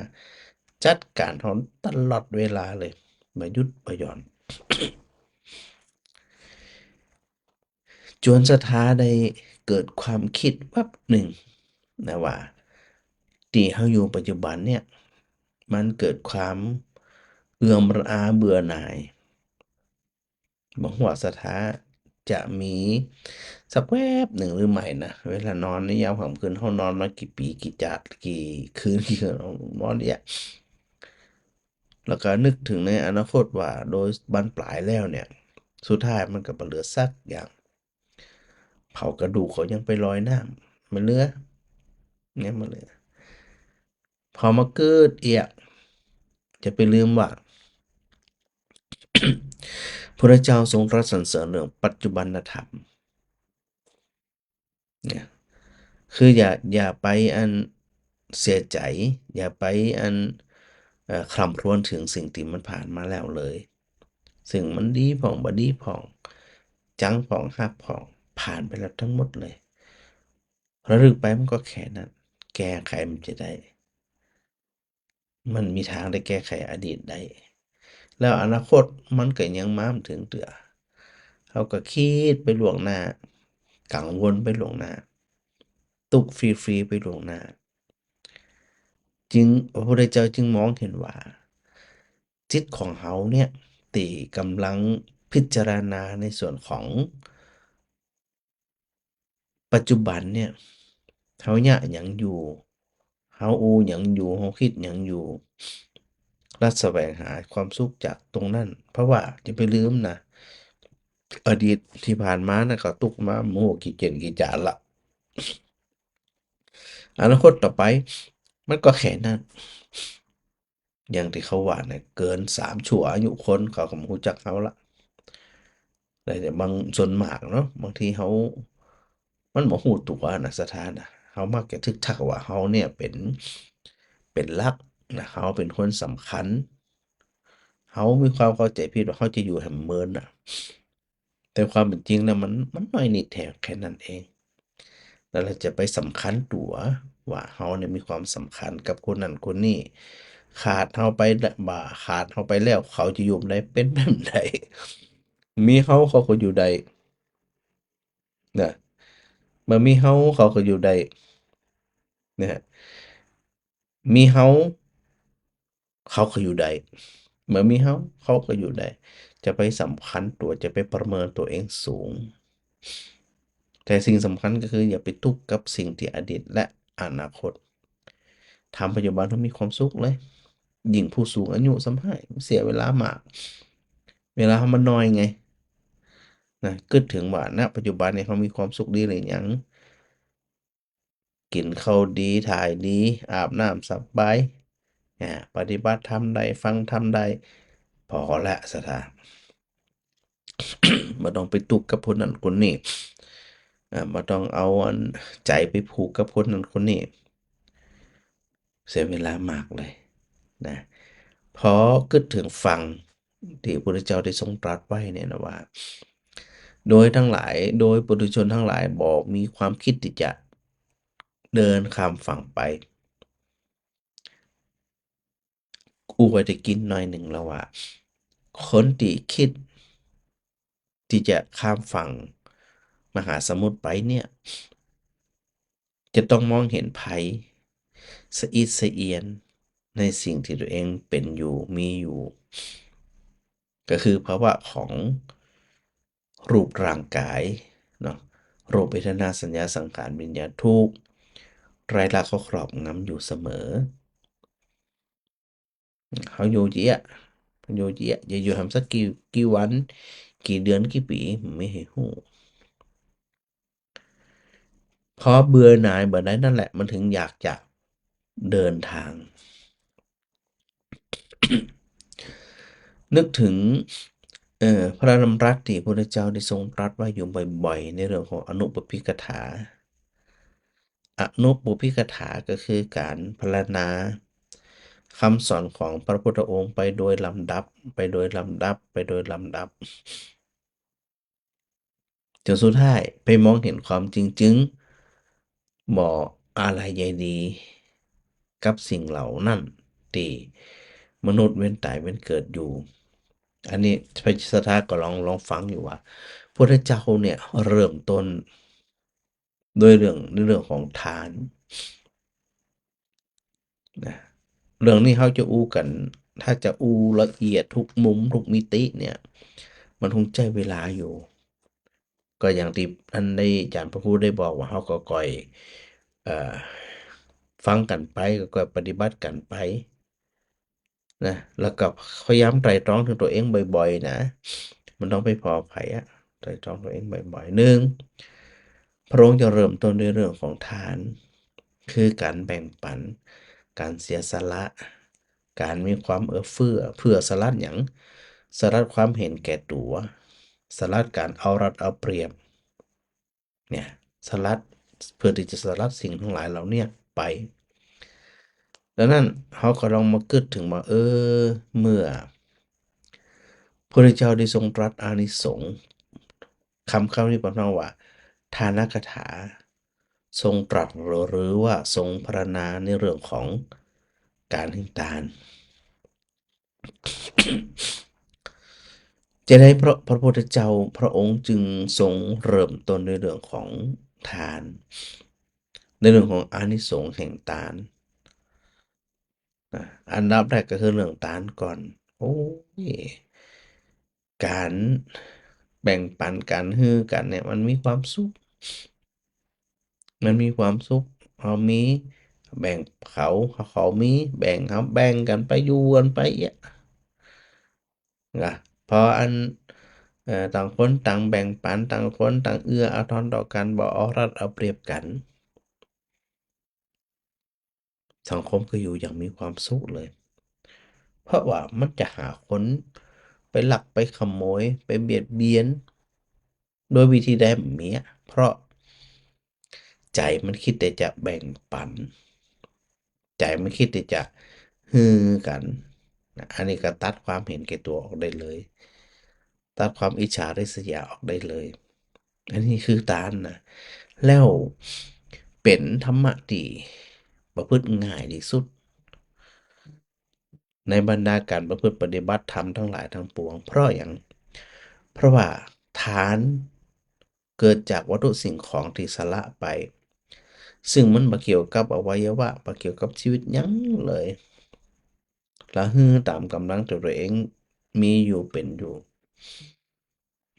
Speaker 1: จัดการเราตลอดเวลาเลยบ่หยุดบ่หย่อนจนสุดท้ายได้เกิดความคิดแวบหนึ่งนะว่าที่เราอยู่ปัจจุบันเนี่ยมันเกิดความเอื่อมระอาเบื่อหน่าย บางหัวสะท้าจะมีสักแวบหนึ่งหรือไม่นะเวลานอนในยามค่ำคืนเขานอนมากี่ปีกี่จัดกี่คืนกี่คืนนอนเนี่ยแล้วก็นึกถึงในอนาคตว่าโดยบั้นปลายแล้วเนี่ยสุดท้ายมันก็บ่เหลือสักอย่างเผากระดูกเขายังไปลอยน้ำมันเหลือเนี่ยมันเหลือพอมาเกิดเอียจะไปลืมว่าพระเจ้าทรงตรัสสรรเสริญเรื่องปัจจุบันธรรมเนี่ย คืออย่าไปอันเสียใจอย่าไปอันคร่ำครวญถึงสิ่งที่มันผ่านมาแล้วเลยสิ่งมันดีผ่องบ่ดีผ่องจังผ่องฮักผ่องผ่านไปแล้วทั้งหมดเลยระลึกไปมันก็แค่นั้นแก้ไขมันจะได้มันมีทางได้แก้ไขอดีตได้แล้วอนาคตมันก็ยังมาบ่ถึงเทื่อเราก็คิดไปล่วงหน้ากังวลไปล่วงหน้าทุกข์ฟรีๆไปล่วงหน้า จึงพระพุทธเจ้าจึงมองเห็นว่าจิตของเขาเนี่ยที่กำลังพิจารณาในส่วนของปัจจุบันเนี่ยเขาเนี่ยหยังอยู่เขาอูหยังอยู่เขาคิดหยังอยู่และแสวงหาความสุขจากตรงนั้นเพราะว่าอย่าไปลืมนะอดีตที่ผ่านมานะก็ทุกข์มาโอ้โหกี่เจนกี่จานละอนาคตต่อไปมันก็แค่นั้นอย่างที่เขาว่าเนี่ยเกิน3ชั่วอายุคนเขาก็บ่รู้จักเราละแต่บางส่วนมากเนาะบางทีเขามันบ่รู้ตัวนะสถานะเขามักจะทึกทักว่าเขาเนี่ยเป็นหลักนะเขาเป็นคนสำคัญเขามีความเข้าใจผิดว่าเขาจะอยู่ให้เมินน่ะแต่ความเป็นจริงแล้วมันน้อยนิดแท้แค่นั้นเองแล้วเราจะไปสำคัญตัวว่าเขาเนี่ยมีความสำคัญกับคนนั้นคนนี้ขาดเราไปแล้วบ่ขาดเราไปแล้วเขาจะอยู่ได้เป็นแบบใดมีเขาก็อยู่ได้นะบ่มีเขาก็อยู่ได้นะฮะมีเขาก็อยู่ได้ เหมือนมีเขาก็อยู่ได้จะไปสำคัญตัวจะไปประเมินตัวเองสูงแต่สิ่งสำคัญก็คืออย่าไปทุกข์กับสิ่งที่อดีตและอนาคตทำปัจจุบันให้มีความสุขเลยยิ่งผู้สูงอายุสำให้เสียเวลามากเวลามันน้อยไงนะคิดถึงว่าณปัจจุบันเนี่ยเขามีความสุขดีหรือยังกินข้าวดีถ่ายดีอาบน้ำสบายปฏิบัติธรรมใดฟังธรรมใดพอละสถาน บ่ต้องไปตุกกับคนนั้นคนนี้บ่ต้องเอาอันใจไปผูกกับคนนั้นคนนี้เสียเวลามากเลยนะเพราะคิดถึงฟังที่พระพุทธเจ้าได้ทรงตรัสไว้เนี่ยนะว่าโดยทั้งหลายโดยปุถุชนทั้งหลายบ่มีความคิดที่จะเดินข้ามฝั่งไปอู้ไว้ได้กินหน่อยหนึ่งแล้วว่าคนที่คิดที่จะข้ามฝั่งมหาสมุทรไปเนี่ยจะต้องมองเห็นภัยสะอิดสะเอียนในสิ่งที่ตัวเองเป็นอยู่มีอยู่ก็คือภาวะของรูปร่างกายเนาะรูปเวทนาสัญญาสังขารวิญญาณทุกข์ไตรลักษณ์เขาครอบงำอยู่เสมอเขาอยู่เยอะอยู่เยอะจะอยู่ทำสักกี่วันกี่เดือนกี่ปีไม่ให้หู้พอเบื่อหน่ายเบื่อได้นั่นแหละมันถึงอยากจะเดินทาง นึกถึงพระดำรัสที่พระพุทธเจ้าได้ทรงตรัสไว้อยู่บ่อยๆในเรื่องของอนุปปิกถาอนุปปิกถาก็คือการพรรณนาคำสอนของพระพุทธองค์ไปโดยลำดับไปโดยลำดับไปโดยลำดับจนสุดท้ายไปมองเห็นความจริงจึงบ่อะไรใยดีกับสิ่งเหล่านั้นที่มนุษย์เว้นตายเว้นเกิดอยู่ อันนี้พระสทธาก็ลองฟังอยู่ว่าพระเจ้าเนี่ยเริ่มต้นด้วยเรื่องของทานนะเรื่องนี้เขาจะอู้กันถ้าจะอู้ละเอียดทุกมุมทุกมิติเนี่ยมันคงใช้เวลาอยู่ก็อย่างที่ท่านได้อาจารย์พระครูได้บอกว่าเขาก็ก่อยเอ่อฟังกันไปก็ก่อยปฏิบัติกันไปนะแล้วก็พยายามไตร่ตรองถึงตัวเองบ่อยๆนะมันต้องไปพอภัยอะไตร่ตรองตัวเองบ่อยๆหนึ่งพระองค์จะเริ่มต้นด้วยเรื่องของทานคือการแบ่งปันการเสียสละการมีความเอื้อเฟื้อเพื่อสลัดหยังสลัดความเห็นแก่ตัวสลัดการเอารัดเอาเปรียบเนี่ยสลัดเพื่อที่จะสลัดสิ่งทั้งหลายเหล่าเนี้ยไป ดังนั้นเขาก็ลองมาคิดถึงว่าเมื่อพระเจ้าได้ทรงตรัสอานิสงส์คำนี้บอกว่าทานกถาทรงตรัสหรือว่าทรงพรรณนาในเรื่องของการให้ทานจะได้พระพุทธเจ้าพระองค์จึงทรงเริ่มต้นในเรื่องของทานในเรื่องของอานิสงส์แห่งทาน อันดับแรกก็คือเรื่องทานก่อนโอ้ยการแบ่งปันกันให้กันเนี่ยมันมีความสุขมันมีความสุขเรามีแบ่งเขามีแบ่งเขาแบ่งกันไปอยู่กันไปนะพออันต่างคนต่างแบ่งปันต่างคนต่างเอื้ออาทรต่อกันบ่เอารัดเอาเปรียบกันสังคมก็อยู่อย่างมีความสุขเลยเพราะว่ามันจะหาคนไปลักไปขโมยไปเบียดเบียนโดยวิธีใดแบบนี้เพราะใจมันคิดแต่จะแบ่งปันใจมันคิดแต่จะฮือกันนะอันนี้ก็ตัดความเห็นแก่ตัวออกได้เลยตัดความอิจฉาริษยาออกได้เลยอันนี้คือตานนะแล้วเป็นธรรมะที่ประพฤติง่ายที่สุดในบรรดาการประพฤติปฏิบัติธรรมทั้งหลายทั้งปวงเพราะอย่างเพราะว่าทานเกิดจากวัตถุสิ่งของที่สละไปซึ่งมันบ่เกี่ยวกับอวัยวะบ่เกี่ยวกับชีวิตหยังเลย แล้วฮื้อตามกำลังตัวเองมีอยู่เป็นอยู่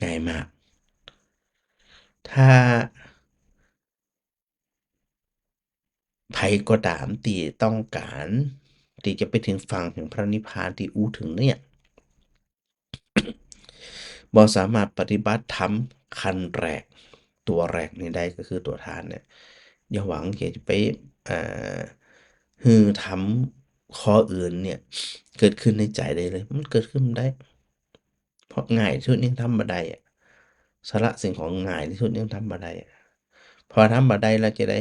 Speaker 1: ง่ายมากถ้าไผก็ตามที่ต้องการที่จะไปถึงฝั่งแห่งพระนิพพานที่อู้ถึงเนี่ยบ่สามารถปฏิบัติธรรมขั้นแรกตัวแรกนี่ได้ก็คือตัวทานเนี่ยอย่าหวังที่จะไปอ่าฮือทำข้ออื่นเนี่ยเกิดขึ้นในใจได้เลยมันเกิดขึ้นบ่ได้เพราะง่ายที่สุดยังทำบ่ได้อะสละสิ่งของง่ายที่สุดยังทำบ่ได้อะพอทำบ่ได้แล้วจะได้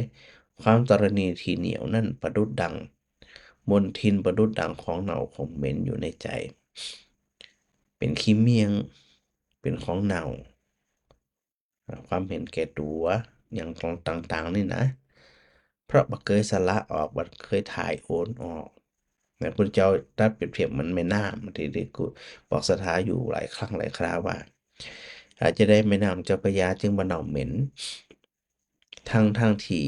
Speaker 1: ความตรณีทีเหนียวนั่นประดุจดังมลทินประดุจดังของเน่าของเหม็นอยู่ในใจเป็นขี้เมียงเป็นของเน่า ความเห็นแก่ตัวอย่างของต่างๆนี่นะเพราะบ่เคยสละออกบ่เคยถ่ายโอนออกเหมือนพุทธเจ้าตรัสเปรียบเทียบเหมือนแม่น้ำที่ได้กูบอกสถาอยู่หลายครั้งหลายคราวว่าอาจจะได้แม่น้ำเจ้าพระยาจึงบ่เน่าเหม็นทั้งที่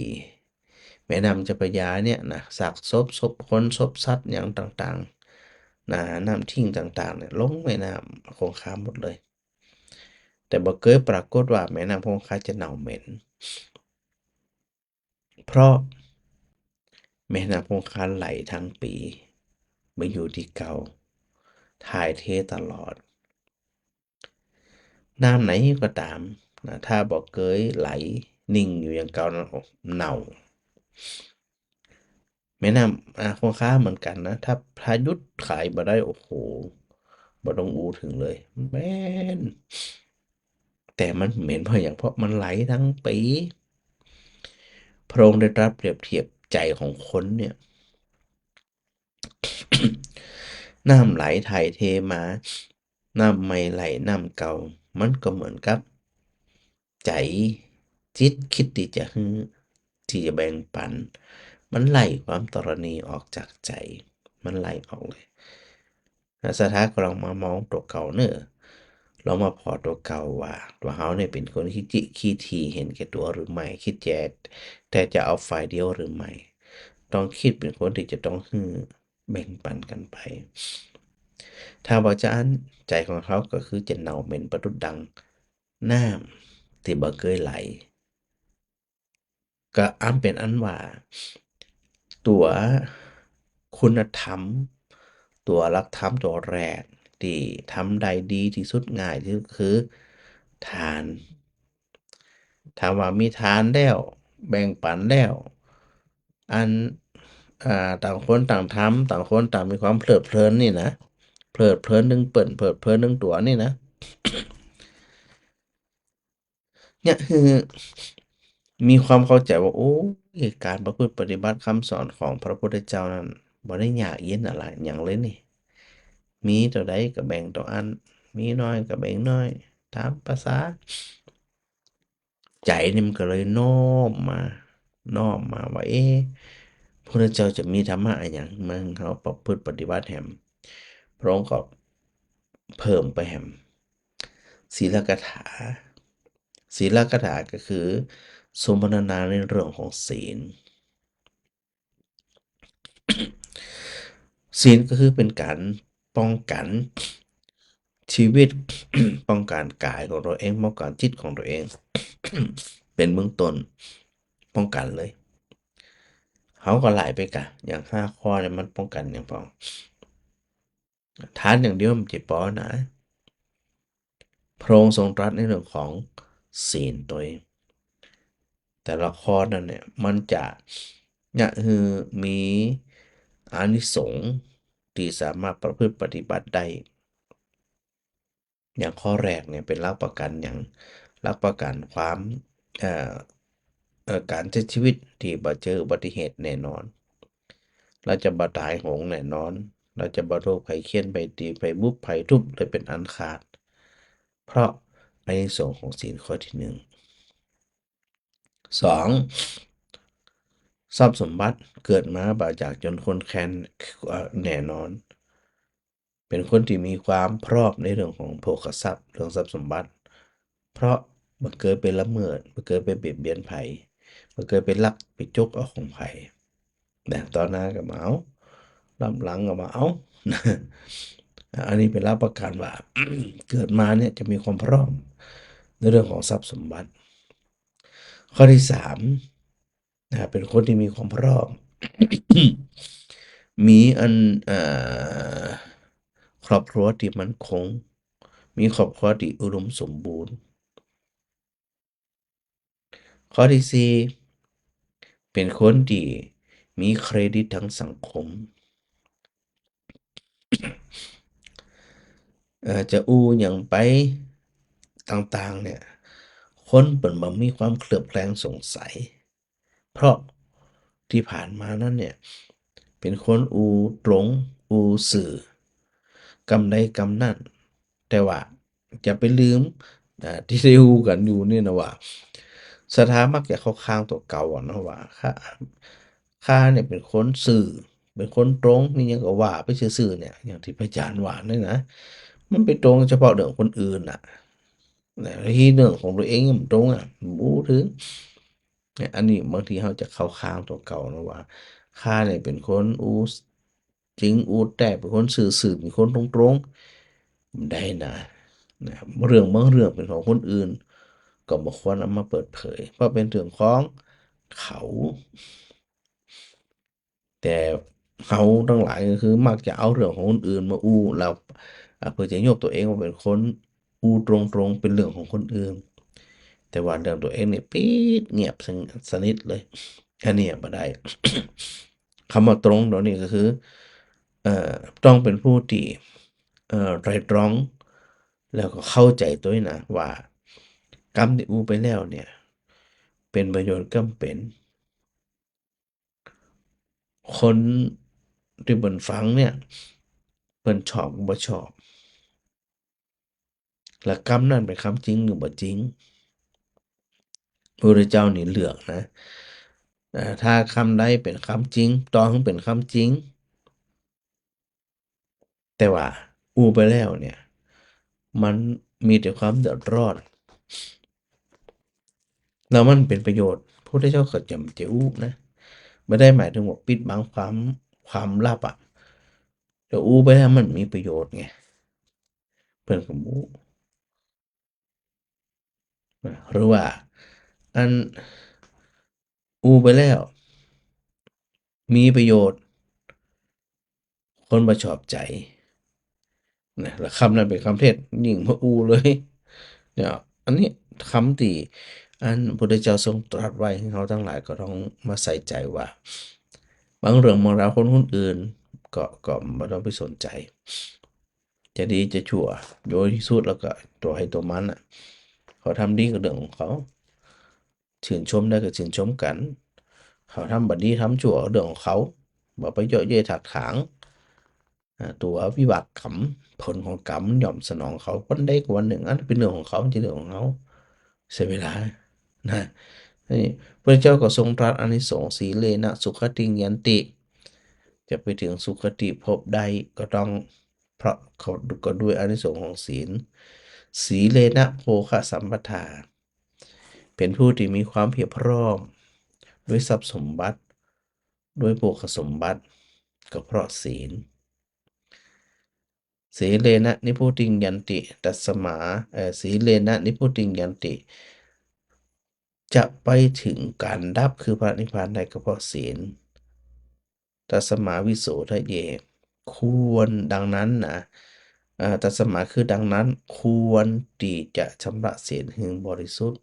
Speaker 1: แม่น้ำเจ้าพระยาเนี่ยนะซากศพคนศพสัตว์หยังต่างๆนะน้ำทิ้งต่างๆเนี่ยลงแม่น้ำคงคาหมดเลยแต่บ่เคยปรากฏว่าแม่น้ำคงคาจะเน่าเหม็น เพราะแม่น้ำคงคาไหลทั้งปีไม่อยู่ที่เก่าถ่ายเทตลอดน้ำไหนก็ตามนะถ้าบ่เกยไหลนิ่งอยู่อย่างเก่านั้นเน่าแม่น้ำคงคาเหมือนกันนะถ้าพายุดขายบ่ได้โอ้โหบ่ต้องอู้ถึงเลยแม่นแต่มันเหม็นเพราะอย่างเพราะมันไหลทั้งปีพระองค์ได้ตรัสเปรียบเทียบใจของคนเนี่ย น้ำไหลถ่ายเทมาน้ำไม่ไหลน้ำเก่ามันก็เหมือนกับใจจิตคิดที่จะฮื้อที่จะแบ่งปันมันไหลความตรณีออกจากใจมันไหลออกเลยแล้วสุดท้ายก็ลองมามองตัวเก่าเนอะเรามาพอตัวเก่าว่าตัวเฮาเนี่ยเป็นคนขี้จิขี้ทีเห็นแก่ตัวหรือไม่คิดแย่แต่จะเอาฝ่ายเดียวหรือไม่ต้องคิดเป็นคนที่จะต้องฮื้อแบ่งปันกันไป ถ้าบ่จะอันใจของเขาก็คือจะเน่าเหม็นประดุจดังน้ำที่บ่เคยไหลก็อำเป็นอันว่าตัวคุณธรรมตัวหลักธรรมตัวแรกที่ทำได้ดีที่สุดง่ายที่สุดคือทานถ้าว่ามีทานแล้วแบ่งปันแล้วอันต่างคนต่างทำต่างคนต่างมีความเพลิดเพลินนี่นะเพลิดเพลินนึงเปิ่นเพลิดเพลินนึงตัวนี่นะ เนี่ยคือมีความเข้าใจว่าโอ้ยการประพฤติปฏิบัติคำสอนของพระพุทธเจ้านั้นบ่ได้ยากเย็นอะไรหยังเลยนี่มีเท่าใดก็แบ่งต่ออันมีน้อยก็แบ่งน้อยตามประสาใจนี่มันก็เลยน้อมมาว่าพระพุทธเจ้าจะมีธรรมะอะหยังมาให้เราประพฤติปฏิบัติแหมพระองค์ก็เพิ่มไปแหมศีลกถาศีลกถาก็คือสมรรถนาในเรื่องของศีล ศีลก็คือเป็นการป้องกันชีวิต ป้องกันกายของตัวเองป้องกันจิตของตัวเอง เป็นเบื้องต้นป้องกันเลยเขาก็หลายไปกะอย่าง5 ข้อเนี่ยมันป้องกันอย่างพอทานอย่างเดียวมันจะพอนะพระองค์ทรงตรัสในเรื่องของศีลตัวเองแต่ละข้อนั่นเนี่ยมันจะเนี่ยคือมีอานิสงส์ที่สามารถประพฤติปฏิบัติได้ อย่างข้อแรกเนี่ยเป็นหลักประกันอย่างหลักประกันความเอ่อการใช้ชีวิตที่บ่เจออุบัติเหตุแน่นอนเราจะบ่ตายโหงแน่นอนเราจะบ่โรคภัยเคียนภัยตีภัยบุพภัยทุบเลยเป็นอันขาดเพราะอานิสงส์ของศีลข้อที่1 2ทรัพย์สมบัติเกิดมาบ่จากจนคนแค้นแน่นอน เป็นคนที่มีความพร้อมในเรื่องของโภคทรัพย์เรื่องทรัพย์สมบัติเพราะบ่เคยไปละเมิดบ่เคยไปเบียดเบียนไผบ่เคยไปลักไปจกเอาของไผแต่ตอนหน้าก็มาเอาลำหลังก็มาเอา นะอันนี้เป็นรับประกันว่า เกิดมาเนี่ยจะมีความพร้อมในเรื่องของทรัพย์สมบัติ ข้อที่3เป็นคนที่มีความพร้อม มีอครอบครัวที่มั่นคง มีครอบครัวที่อุดมสมบูรณ์ ข้อที่4เป็นคนที่มีเครดิตทางสังคม จะอู้หยังไปต่างๆเนี่ย คนเปิ่นบ่มีความเคลือบแคลงสงสัย เพราะที่ผ่านมานั้นเนี่ย เป็นคนอู้ตรง อู้ซื่อกำใดกำนั้น แต่ว่าอย่าไปลืมที่ได้อู้กันอยู่นี่นะว่าสถามักจะเข้าข้างตัวเก่าอะเนาะว่าข้าเนี่ยเป็นคนซื่อเป็นคนตรงนี่ยังก็ว่าไปซื่อๆเนี่ยอย่างที่พระอาจารย์ว่าเนี่ยนะมันไปตรงเฉพาะเรื่องคนอื่นน่ะแต่ที่เรื่องของตัวเองมันตรงอ่ะบูถึงเนี่ยอันนี้บางทีเขาจะเข้าข้างตัวเก่านะว่าข้าเนี่ยเป็นคนอู้จริงอู้แต่เป็นคนซื่อๆเป็นคนตรงๆมันได้นะเรื่องบางเรื่องเป็นของคนอื่นก็บ่ควรเอามาเปิดเผยเพราะเป็นเรื่องของเขา แต่เขาทั้งหลายก็คือมักจะเอาเรื่องของคนอื่นมาอู้แล้วเพื่อจะยกตัวเองว่าเป็นคนอู้ตรงๆเป็นเรื่องของคนอื่นแต่ว่าเรื่องตัวเองเนี่ยปิดเงียบสนิทเลยอันนี้บ่ได้ คำว่าตรงตรงนี้ก็คือเอ่อต้องเป็นผู้ที่ไตร่ตรองแล้วก็เข้าใจตัวเองนะว่ากรรมที่อู้ไปแล้วเนี่ยเป็นประโยชน์ก็เป็น คนที่เพิ่นฟังเนี่ยเพิ่นชอบบ่ชอบและคำนั้นเป็นคำจริงหรือบ่จริงพระพุทธเจ้านี่เลือกนะถ้าคำใดเป็นคำจริงต่อให้เป็นคำจริงแต่ว่าอู้ไปแล้วเนี่ยมันมีแต่ความเดือดร้อนแล้วมันเป็นประโยชน์พระพุทธเจ้าก็จำจะอู้นะไม่ได้หมายถึงว่าปิดบังความลับอะแต่อู้ไปแล้วมันมีประโยชน์ไงเพิ่นก็บ่อู้หรือว่าอันอู้ไปแล้วมีประโยชน์คนบ่ชอบใจ นะแล้วคำนั้นเป็นคำเทศยิ่งพระอูเลยเนี่ยอันนี้คำที่อันพระพุทธเจ้าทรงตรัสไว้ให้เราทั้งหลายก็ต้องมาใส่ใจว่าบางเรื่องบางราวคนอื่นก็ไม่ต้องไปสนใจจะดีจะชั่วโดยที่สุดแล้วก็ตัวให้ตัวมันอ่ะเขาทำดีก็เรื่องของเขาชื่นชมได้ก็ชื่นชมกันเขาทำบัดดีทำชั่วก็เรื่องของเขาบ่ไปเยาะเย้ยถักถาง ตัววิบากกรรมผลของกรรมย่อมสนองเขาวันใดก็วันหนึ่งอันเป็นเรื่องของเขาไม่ใช่เรื่องของเราเสียเวลานะนี่พระเจ้าก็ทรงตรัสอานิสงส์สีเลนะสุขติงยันติจะไปถึงสุขติภพใดก็ต้องเพราะเขาก็ด้วยอานิสงส์ของศีลสีเลนะโภคสัมปทาเป็นผู้ที่มีความเพียรพร้อมด้วยทรัพย์สมบัติด้วยโภคสมบัติก็เพราะศีล สีเลนะนิพุติงยันติตัสมาสีเลนะนิพุติงยันติจะไปถึงการดับคือพระนิพพานได้ก็เพราะศีลตัสมาวิโสทะเยควรดังนั้นนะตัสมาคือดังนั้นควรที่จะชำระศีลให้บริสุทธิ์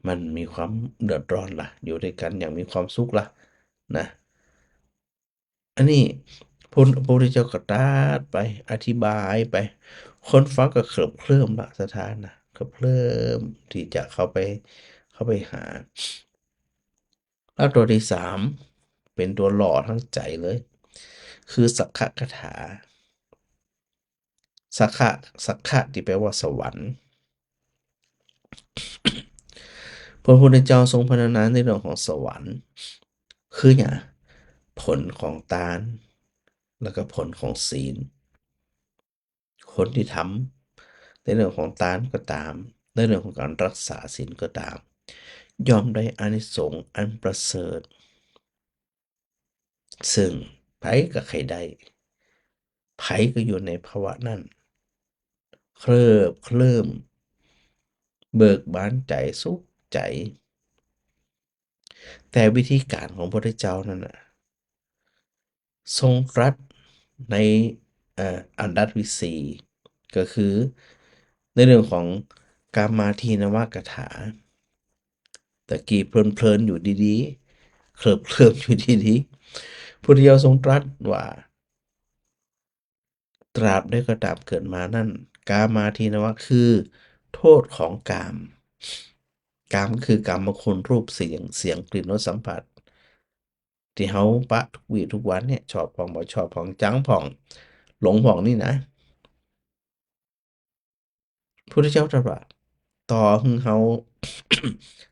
Speaker 1: มันมีความเดือดร้อนล่ะอยู่ด้วยกันอย่างมีความสุขล่ะนะอันนี้พระพุทธเจ้าก็ตรัสไปอธิบายไปคนฟังก็เคลิบเคลิ้มละสถานนะเคลิบเคลิ้มที่จะเข้าไปหาแล้วตัวที่3เป็นตัวหล่อทั้งใจเลยคือสักขะคาถาสักขะสักขะที่แปลว่าสวรรค์พระพุทธเจ้าทรงพรรณนาในเรื่องของสวรรค์คืออย่างผลของทานแล้วก็ผลของศีล คนที่ทำในเรื่องของทานก็ตามในเรื่องของการรักษาศีลก็ตามย่อมได้อานิสงส์อันประเสริฐซึ่ง ไผก็ใครได้ไผก็อยู่ในภาวะนั้นเคลิ้มเบิกบานใจสุขใจแต่วิธีการของพระพุทธเจ้านั่นน่ะทรงตรัสในอันดับที่สี่ก็คือในเรื่องของกามาทีนวากถาตะกี้เพลินๆอยู่ดีๆเคลิบอยู่ดีๆพุทธเจ้าทรงตรัสว่าตราบใดก็ตามเกิดมานั่นกามาทีนวะคือโทษของกามกามก็คือกามคุณรูปเสียงกลิ่นรสสัมผัสที่เฮาปะทุกวี่ทุกวันเนี่ยชอบผ่องบ่ชอบผ่องจังผ่องหลงผ่องนี่นะพุทธเจ้าตรัสว่าต่อให้เฮา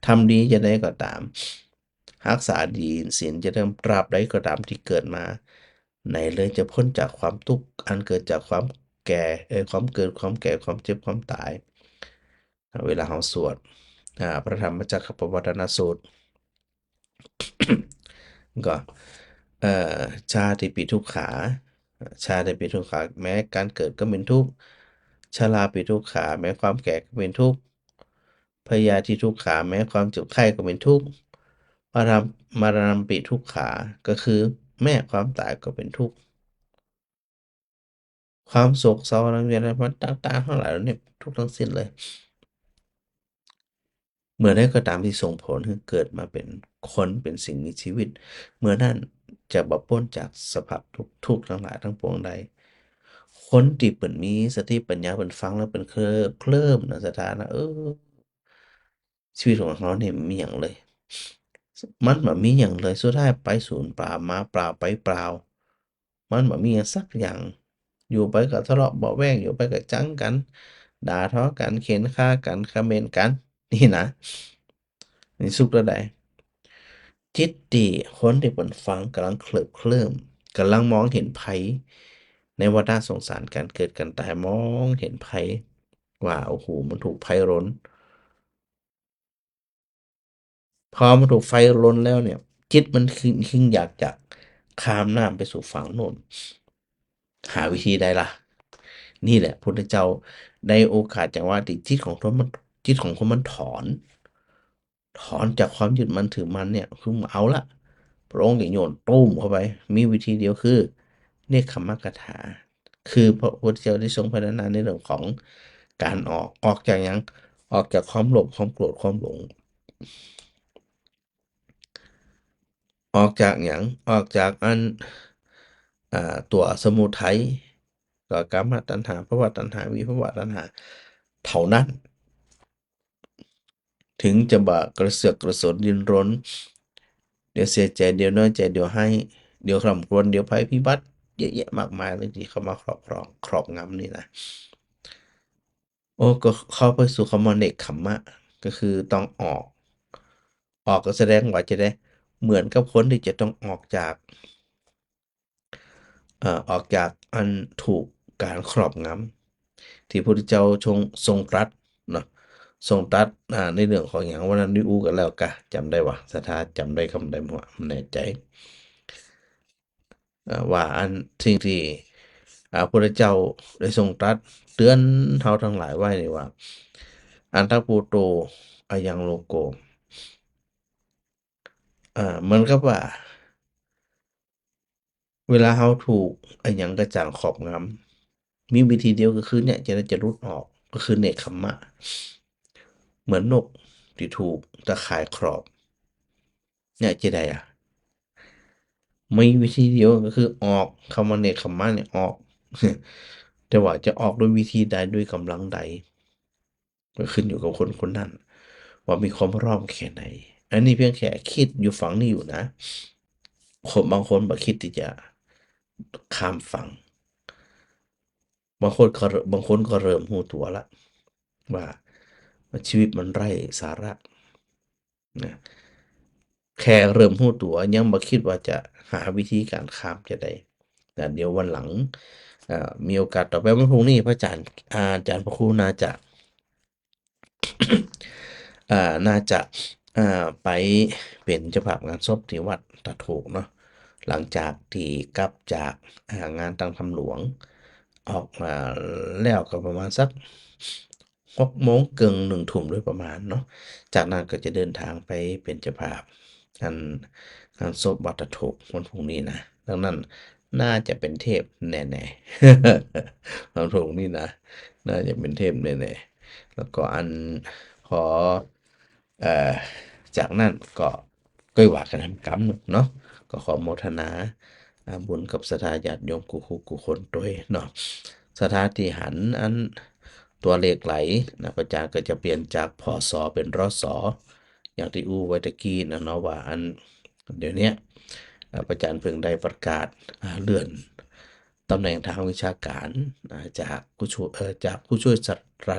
Speaker 1: ทำดีจะได้ก็ตามรักษาดีศีลจะเริ่มตราบใดก็ตามที่เกิดมาไหนเลยจะพ้นจากความทุกข์อันเกิดจากความแก่ความเกิดความแก่ความเจ็บความตายเวลาเราสวดพระธรรมจักรปวัตนสูตร ก็เอ่อชาติปิทุกขาชาติปิทุกขาแม้การเกิดก็เป็นทุกข์ชราปิทุกขาแม้ความแก่ก็เป็นทุกข์พยาธิทุกขาแม้ความเจ็บไข้ก็เป็นทุกข์มรณะปิทุกขาก็คือแม้ความตายก็เป็นทุกข์ความโศกเศร้าลังเวียนมันต่างๆทั้งหลายเหล่านี้ทุกข์ทั้งสิ้นเลยเมื่อใดก็ตามที่ส่งผลให้เกิดมาเป็นคนเป็นสิ่งมีชีวิตเมื่อนั้นจะบ่พ้นจากสภาพทุกข์ทั้งหลายทั้งปวงใด คนที่เปิ่นมีสติปัญญาเปิ่นฟังแล้วเปิ่นเคลิ้มนะสถานะชีวิตของเขาเนี่ยมีหยังเลยมันบ่มีหยังเลยสุดท้ายไปศูนย์เปล่ามาเปล่าไปเปล่ามันบ่มีหยังสักอย่างอยู่ไปก็ทะเลาะเบาะแว้งอยู่ไปก็จังกันด่าทอกันเข็นฆ่ากันคอมเมนต์กันนี่นะนี่สุขแล้วใดจิตที่คนที่เปิ่นฟังกำลังเคลิ้มกำลังมองเห็นภัยในวัฏสงสารการเกิดการตายมองเห็นภัยว่าโอ้โฮมันถูกไฟรนพอมันถูกไฟรนแล้วเนี่ยจิตมันคึงอยากจะข้ามน้ำไปสู่ฝั่งโน้นหาวิธีใดล่ะนี่แหละพุทธเจ้าได้โอกาสจังหวะที่จิตของคนมันถอนจากความยึดมั่นถือมั่นเนี่ยคือเอาละพระองค์ก็โยนตู้มเข้าไปมีวิธีเดียวคือเนกขมกถาคือพระพุทธเจ้าได้ทรงพัฒนาในเรื่องของการออกจากหยังออกจากความโลภความโกรธความหลงออกจากหยังออกจากตัวสมุทัยก็กามตัณหาภวตัณหาวิภวตัณหาเท่านั้น ถึงจะบะกระเสือกกระสนรินรนเดี๋ยวเสียใจเดี๋ยวน้อยใจเดี๋ยวให้เดี๋ยวคร่ำครวญเดี๋ยวภัยพิบัติเยอะแยะมากมายเลยที่เข้ามาครอบครองครอบงำนี่นะโอ้ก็เข้าไปสู่คำว่าเนกขัมมะก็คือต้องออกก็แสดงว่าจะได้เหมือนกับคนที่จะต้องออกจากอันถูกการครอบงำที่พระพุทธเจ้าทรงตรัสเนาะทรงตรัสในเรื่องของอย่างวันนั้นได้อู้กันแล้วกะจำได้วะสถาจำได้คำใดบ่ไม่แน่ใจว่าอันสิ่งที่พระพุทธเจ้าได้ทรงตรัสเตือนเฮาทั้งหลายไว้นี่ว่าอันทพูโตอายังโลโกเหมือนกับว่าเวลาเฮาถูกอิหยังกะจั่งครอบงำมีวิธีเดียวก็คือเนี่ยจะหลุดออกก็คือเนกขัมมะเหมือนนกที่ถูกตะข่ายครอบเนี่ยจะได้มีวิธีเดียวก็คือออกคำว่าเนกขัมมะเนี่ยออกแต่ว่าจะออกด้วยวิธีใดด้วยกำลังใดก็ขึ้นอยู่กับคนคนนั้นว่ามีความพร้อมแค่ไหนอันนี้เพียงแค่คิดอยู่ฝั่งนี้อยู่นะคนบางคนบ่คิดที่จะข้ามฝั่งบางคนก็เริ่มรู้ตัวแล้วว่าชีวิตมันไร้สาระนะแค่เริ่มรู้ตัวยังบ่คิดว่าจะหาวิธีการข้ามจะได้แต่เดี๋ยววันหลังมีโอกาสต่อไปวันพรุ่งนี้พระอาจารย์อาจารย์พระครูน่าจะไปเป็นเจ้าภาพงานศพที่วัดตาดโถกเนาะ หลังจากที่กลับจากงานตั้งธรรมหลวงออกมาแล้วก็ประมาณสัก6 โมงครึ่ง1 ทุ่มโดยประมาณเนาะจากนั้นก็จะเดินทางไปเป็นเจ้าภาพงานงานศพวัดตะถกวันพรุ่งนี้นะดังนั้นน่าจะเป็นเทพแน่ๆ วันพรุ่งนี้นะน่าจะเป็นเทพแน่ๆแล้วก็อันขอเอ่อจากนั้นก็ว่ากันทำกรรมเนาะก็ขอโมทนาบุญกับศรัทธาญาติโยมกูคนด้วยเนาะสถานที่หันอันตัวเลขไหลนะพระอาจารย์ก็จะเปลี่ยนจากพศเป็นรศอย่างที่อู้ไว้ตะกี้นะเนาะว่าอันเดี๋ยวเนี้ยพระอาจารย์เพิ่งได้ประกาศเลื่อนตำแหน่งทางวิชาการจากผู้ช่วยศาสตรา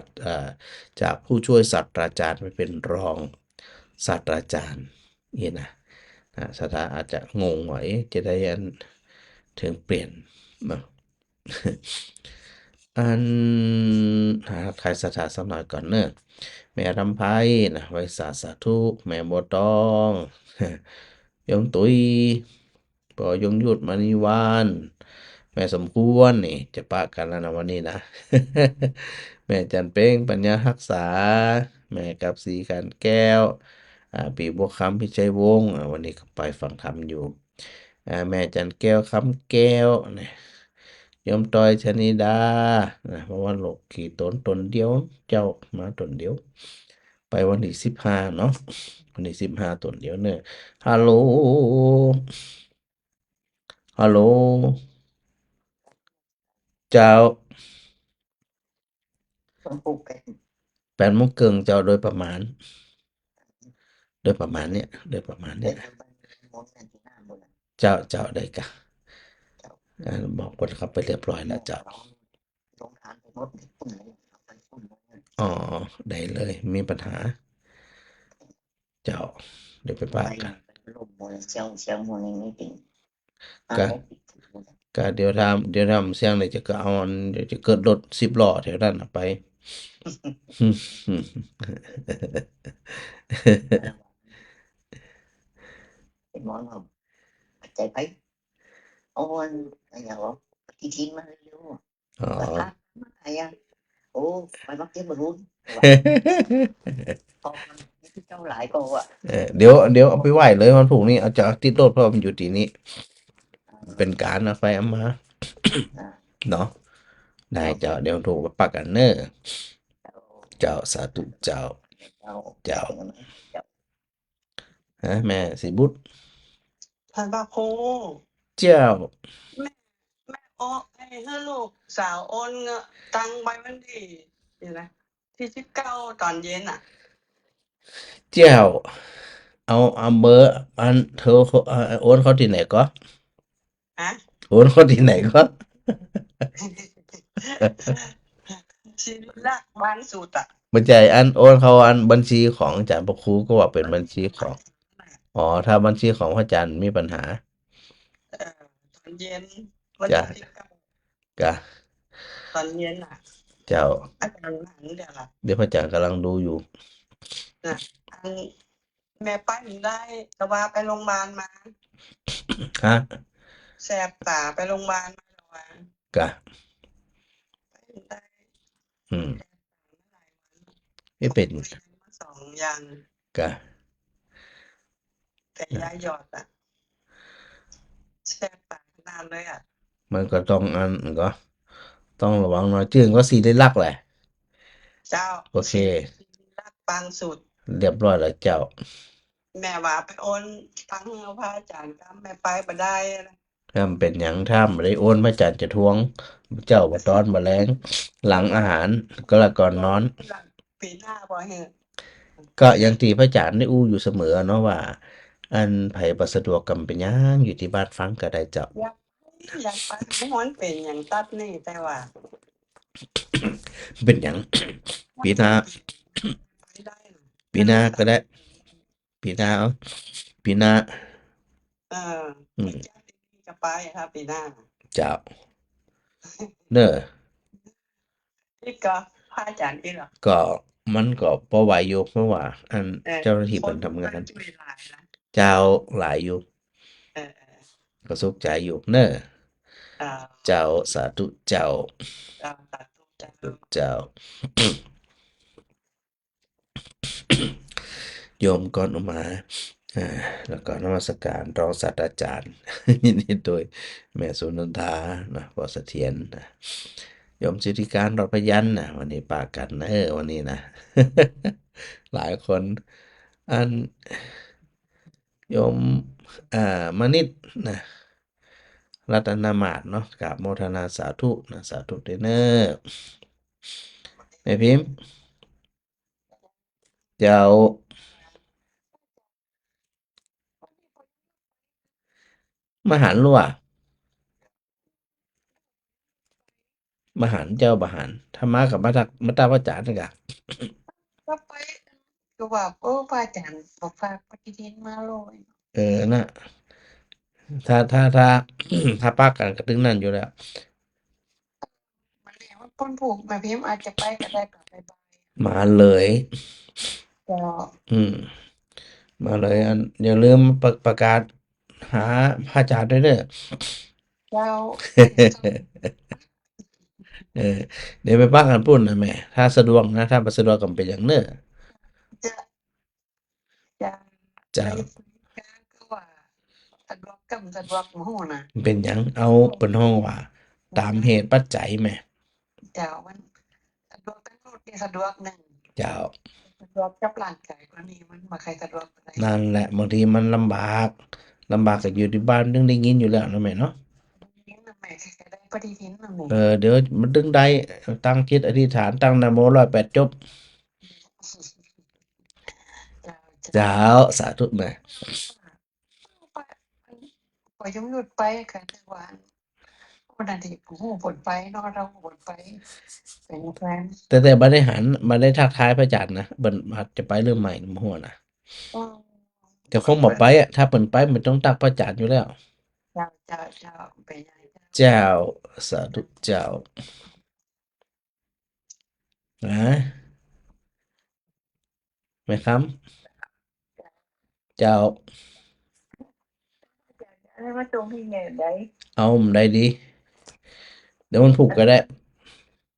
Speaker 1: จากผู้ช่วยศาสตราจารย์ไปเป็นรองศาสตราจารย์นี่นะสถาอาจจะงงหน่อยจะได้อันถึงเปลี่ยนเนาะ อันหาใครสถานสักหน่อยก่อนเนอะแม่รำไพนะไว้สาธุแม่บัวตองยงตุยปอยงยุทธมณีวานแม่สมควรนี่จะปะกันแล้วนะวันนี้นะ แม่จันเป้งปัญญารักษาแม่กับสีกันแก้วปีบัวคำพิชัยวงศ์วันนี้ก็ไปฟังธรรมอยู่แม่จันแก้วคำแก้วนะโยมต้อยชนิดาเพราะว่าโลกขี่ตนเดียวเจ้ามาตนเดียวไปวันที่15เนาะวันที่15ตนเดียวเนอะฮัลโหลฮัลโหลเจ้า
Speaker 2: คนปลูกเป็น
Speaker 1: 8 โมงครึ่งเจ้าโดยประมาณ
Speaker 2: เป็
Speaker 1: เนี้ย
Speaker 2: นมดกันที่หน้าบน
Speaker 1: เจ้าได้กะ
Speaker 2: เจ้า
Speaker 1: บอกคนเขาไปเรียบร้อย
Speaker 2: แม่
Speaker 1: แล้วเจ้า
Speaker 2: ร้องลงทานไปมดไปปุ่นเลยไปปุ่นเลย
Speaker 1: อ๋อได้เลยมีปัญหาเจ้าเดี๋ยวไปปะ
Speaker 2: ไป
Speaker 1: กัน
Speaker 2: ลมมวยเชียวมวยนี่เป็น
Speaker 1: กะเดี๋ยวทำเสียงเลยจะก็เอาอันเดี๋ยวจะเกิดรถ10 ล้อแถวนั้นน่ะไป
Speaker 2: เป็นมอนผมใจไปเอาวันอะไรอย่างวะที่มาเร็ว
Speaker 1: อ๋อ
Speaker 2: ไปพักมาอะไรอ่ะโอ้ไปมักเก็บมารุนพอที่เจ้าหลายก็อ่ะ
Speaker 1: เดี๋ยวเอาไปไหว้เลยวันพรุ่งนี้เอาจากติดรถเพราะมันอยู่ที่นี้เป็นการเอาไปเอามาเนาะได้เจ้าเดี๋ยวถูกไปปักกันเนอเจ้าสาธุเจ้าเจ้าแม่สิบุตร
Speaker 3: ท่านพระครู
Speaker 1: เจ้า
Speaker 3: แม่แม่อ้อให้ลูกสาวโอนเงินตังค์ไปวันที่เดี๋ยวนะที่19ตอนเย็นอ่ะ
Speaker 1: เจ้าเอาเบอร์อันเธอโอนเขาที่ไหนก็
Speaker 3: ฮะ
Speaker 1: โอนเขาที่ไหนก็
Speaker 3: ชีวิตรักบ้านสุดอ่ะ
Speaker 1: บัญชีอันโอนเขาอันบัญชีของอาจารย์พระครูก็ว่าเป็นบัญชีของอ๋อถ้าบัญชีของพระอาจารย์มีปัญหา
Speaker 3: ตอนเย็นวัน
Speaker 1: จ้ะ
Speaker 3: ที่19
Speaker 1: กะ
Speaker 3: ตอนเย็นอ่ะ
Speaker 1: เจ้า
Speaker 3: อาจารย์หันเดี๋ยวล่ะ
Speaker 1: เดี๋ยวพระอาจารย์กำลังดูอยู่
Speaker 3: นะอันแม่ไปไม่ได้แต่ว่าไปโรงพยาบาลมา
Speaker 1: ฮะ
Speaker 3: แสบตาไปโรงพยาบาลมาแล้วว่าก
Speaker 1: ะ
Speaker 3: ไปไม่ได้
Speaker 1: อืม
Speaker 3: แสบตามาหลายวัน
Speaker 1: ไม่เป็น
Speaker 3: มา2 อย่าง
Speaker 1: กะ
Speaker 3: แต่ยาหยอดอ่ะแสบตาขนาดเลยอ่ะ
Speaker 1: มันก็ต้องอันก็ต้องระวังหน่อยจื่นก็สีได้ลักแหละ
Speaker 3: เจ้า
Speaker 1: โอเค
Speaker 3: ชีวิตรักบางสุด
Speaker 1: เรียบร้อยแล้วเจ้า
Speaker 3: แม่ว่าไปโอนตังค์เอาพระอาจารย์ก็แม่ไปบ่ได้นะ
Speaker 1: ถ้ามันเป็นหยังถ้าบ่ได้โอนพระอาจารย์จะทวง เจ้าบ่ตอนบ่แลงหลังอาหารก็ละก่อนนอน
Speaker 3: หลังปีหน้าบ่เหอะ
Speaker 1: ก็อย่างที่พระอาจารย์ได้อู้อยู่เสมอเนาะว่า อันไผบ่สะดวกก็เป็นหยังอยู่ที่บ้านฟังก็ได้เจ้า
Speaker 3: อยากไปบ่ฮ้อนเป็นหยังตัดนี่แต่ว่า
Speaker 1: เป็นหยัง ปีหน้า
Speaker 3: ไปได้นะ
Speaker 1: ปีหน้าก็ได้ ปีหน้าเอาปีหน้า
Speaker 3: เออ
Speaker 1: อืม
Speaker 3: ญาตินี่จะไปครับปีหน้า
Speaker 1: เจ้า เด้อ
Speaker 3: อีกก็พระอาจารย์อีกเหรอ
Speaker 1: ก็มันก็บ่ไหวอยู่เพราะว่า อันเจ้าหน้าที่
Speaker 3: ค
Speaker 1: เพิ่
Speaker 3: น
Speaker 1: นทำงาน
Speaker 3: ช่วยหลายนะ
Speaker 1: เจ้าหลายอยู่
Speaker 3: เออ
Speaker 1: ก็สุขใจอยู่เนอะ
Speaker 3: เจ้า
Speaker 1: เจ้าสาธุเจ้า
Speaker 3: เจ้าสาธุเจ้า
Speaker 1: เจ้า โยมก่อนออกมาอ่าแล้วก็นมัสการรองศาสตราจารย์ ยินดีโดยแม่สุนันทานะปอเสถียรนะโยมสิทธิการรอดพยัญชนะวันนี้ปากันนะวันนี้นะ หลายคนอันโยมมนิดนะรัตนมาศเนาะกราบโมทนาสาธุนะสาธุเด้อเนอแม่พิมพ์เจ้ามหันต์รั่วมหันต์เจ้าบหันต์ธรรมะกับมัตตาพระจารย์นะกะ
Speaker 3: ก็ไปก็ว่าพระอาจารย์บอกฝากปฏิทินมาเลย
Speaker 1: น่ะถ้า ถ้าปักกันก็ถึงนั่นอยู่แล้ว
Speaker 3: มันแล้วพ้นผูกแม่พิมพ์อาจจะไปก็ได้กลับไปบาย
Speaker 1: มาเลย
Speaker 3: เจ้า
Speaker 1: อืม มาเลยอันอย่าลืมประกาศหาพระอาจารย์ด้วยเด้อ
Speaker 3: เจ้า
Speaker 1: เออเดี๋ยวไปปักกันปุ่นนะแม่ ถ้าสะดวกนะ ถ้าบ่สะดวกก็เป็นอย่างเน้อ
Speaker 3: จะจะ
Speaker 1: เจ้า
Speaker 3: ไปฝึกการก็ว่าสะดวกกำสะดวกหมู่น่ะ
Speaker 1: เป็นหยังเอาเป็นห้องว่า ตามเหตุปัจจัยแม่
Speaker 3: เจ้ามันสะดวกทั้งรถนี่สะดวกหนึ่ง
Speaker 1: เจ้า
Speaker 3: สะดวกกับร่างกายกว่านี้มันบ่ใครสะดวกปานใด
Speaker 1: นั่นแหละบางทีมันลำบากก็อยู่ที่บ้านดึงได้ยินอยู่แล้วนะแม่เนาะ
Speaker 3: นี่น่ะแม่ใครๆได้ปฏิทินน่ะแม่
Speaker 1: เดี๋ยวมันดึงได้ตั้งจิตอธิษฐานตั้งนะโม108จบ
Speaker 3: เจ้า
Speaker 1: เจ้าสาธุแม่
Speaker 3: ไปพอยงหยุดไปค่ะแต่ว่าวันนั้นที่ผู้ผลไปเนาะเราผลไปเป็นแฟน
Speaker 1: แต่บ่ได้หันบ่ได้ทักทายพระอาจารย์นะเบิ่นอาจจะไปเรื่องใหม่บ่ฮู้นะ
Speaker 3: อืม
Speaker 1: แต่คงบ่ไปอะถ้าเพิ่นไปมันต้องตักพระอาจารย์อยู่แล้ว
Speaker 3: เจ้าเป็นไงเจ้า
Speaker 1: เจ้าสาธุเจ้านะแม่คำเจ้า
Speaker 2: ให้มาตรงที่เนี่ยได้
Speaker 1: เอามันได้ดี เดี๋ยวมันผูกก็ได้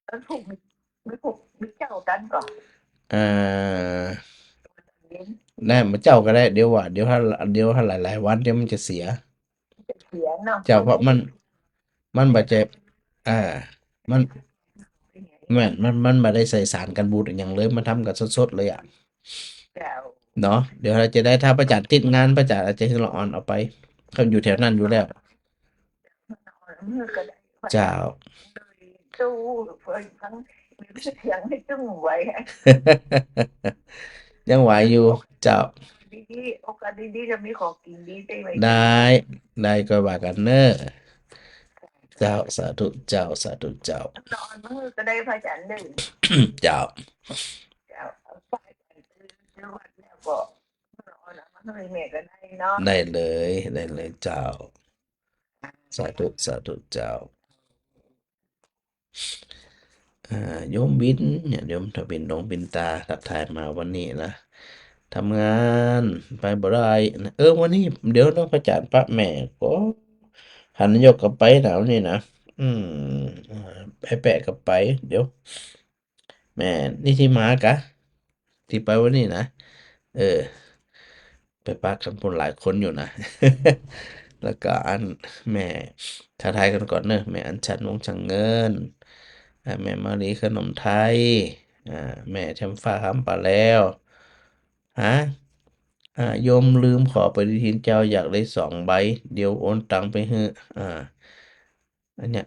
Speaker 2: แล้วถูกไม่ถูกไม่เจ้ากันก่อน
Speaker 1: อ่า
Speaker 2: เย็น
Speaker 1: ได้มาเจ้าก็ได้ เดี๋ยวว่าเดี๋ยวถ้าหลายๆวันเดี๋ยวมันจะเสีย
Speaker 2: จะเสียเนาะ
Speaker 1: เจ้าเพราะมันบ่จะมันแม่นมันบ่ได้ใส่สารกันบูดอหยังเลยมันทำกันสดๆเลยอะ
Speaker 2: เจ้า
Speaker 1: เนาะเดี๋ยวเราจะได้ถ้าพระอาจารย์ติดงานพระอาจารย์อาจจะให้เราออนเอาไปเขาอยู่แถวนั้นอยู่แล้ว
Speaker 2: มือก็ได้
Speaker 1: เจ้า
Speaker 2: ตู้เพิ่นทั้งมีเสียงให้ตึ้งไว้
Speaker 1: ยังไหวอยู่เจ้า
Speaker 2: ดีๆโอกาสดีๆจะมีของกินดีได้ไหม
Speaker 1: ได้ก็ว่ากันเนอะเจ้าสาธุเจ้าสาธุเจ้าน
Speaker 2: อนมือก็ได้พระจันทร์หนึ่ง
Speaker 1: เจ้า
Speaker 2: เจ้าเอาไปกันซื้อวัดแล้วก็นอนเอามาให้แม่ก็ได้เนาะ
Speaker 1: ได้เลยเจ้าสาธุเจ้าโยมบินเนี่ยโยมทบินดงบินตาทักทายมาวันนี้นะทำงานไปบ่ได้นะวันนี้เดี๋ยวต้องประจานพระแม่ก็หันนายกกลับไปหนาวนี่นะไปแปะกลับไป เดี๋ยว แม่นี่ที่มากะ ที่ไปวันนี้นะ ไปปักกันบนหลายคนอยู่นะ แล้วก็อันแม่ทักทายกันก่อนเนอะแม่อัญชันวงศ์ช่างเงินแม่มารีขนมไทยแม่แชมฟ้าคำปลาแล้วฮะโยมลืมขอปฏิทินเจ้าอยากได้2 ใบ เดี๋ยวโอนตังไปให้อันเนี้ย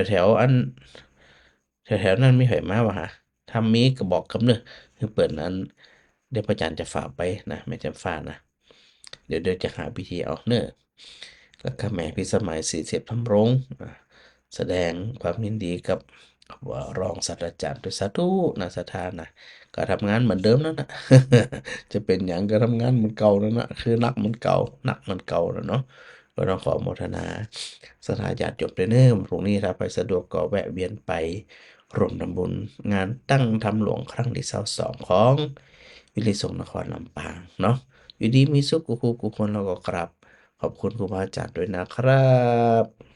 Speaker 1: แถวอันแถวนั้นมีไผมาวะฮะถ้ามีก็บอกกับเนอะคือเปิดนั้น เดี๋ยวพระอาจารย์จะฝากไปนะแม่จำฟ้านะ เดี๋ยวจะหาพิธีเอาเนอะแล้วก็แม่พิสมัย40ทำรงแสดงความยินดีกับรองศาสตราจารย์ด้วยสาธุนะสถานนะก็ทำงานเหมือนเดิมนั่นนะ จะเป็นอย่างก็ทำงานเหมือนเก่านั่นนะคือนักเหมือนเก่าแล้วเนาะก็ต้องขอโมทนาสถานญาติโยมด้วยเนอะพรุ่งนี้ถ้าไปสะดวกก็แวะเวียนไปร่วมทำบุญงานตั้งธรรมหลวงครั้งที่22ของวิริสงฆ์นครลำปางเนาะอยู่ดีมีสุขกูคนเราก็กราบข ขอบคุณครูบาอาจารย์ด้วยนะครับ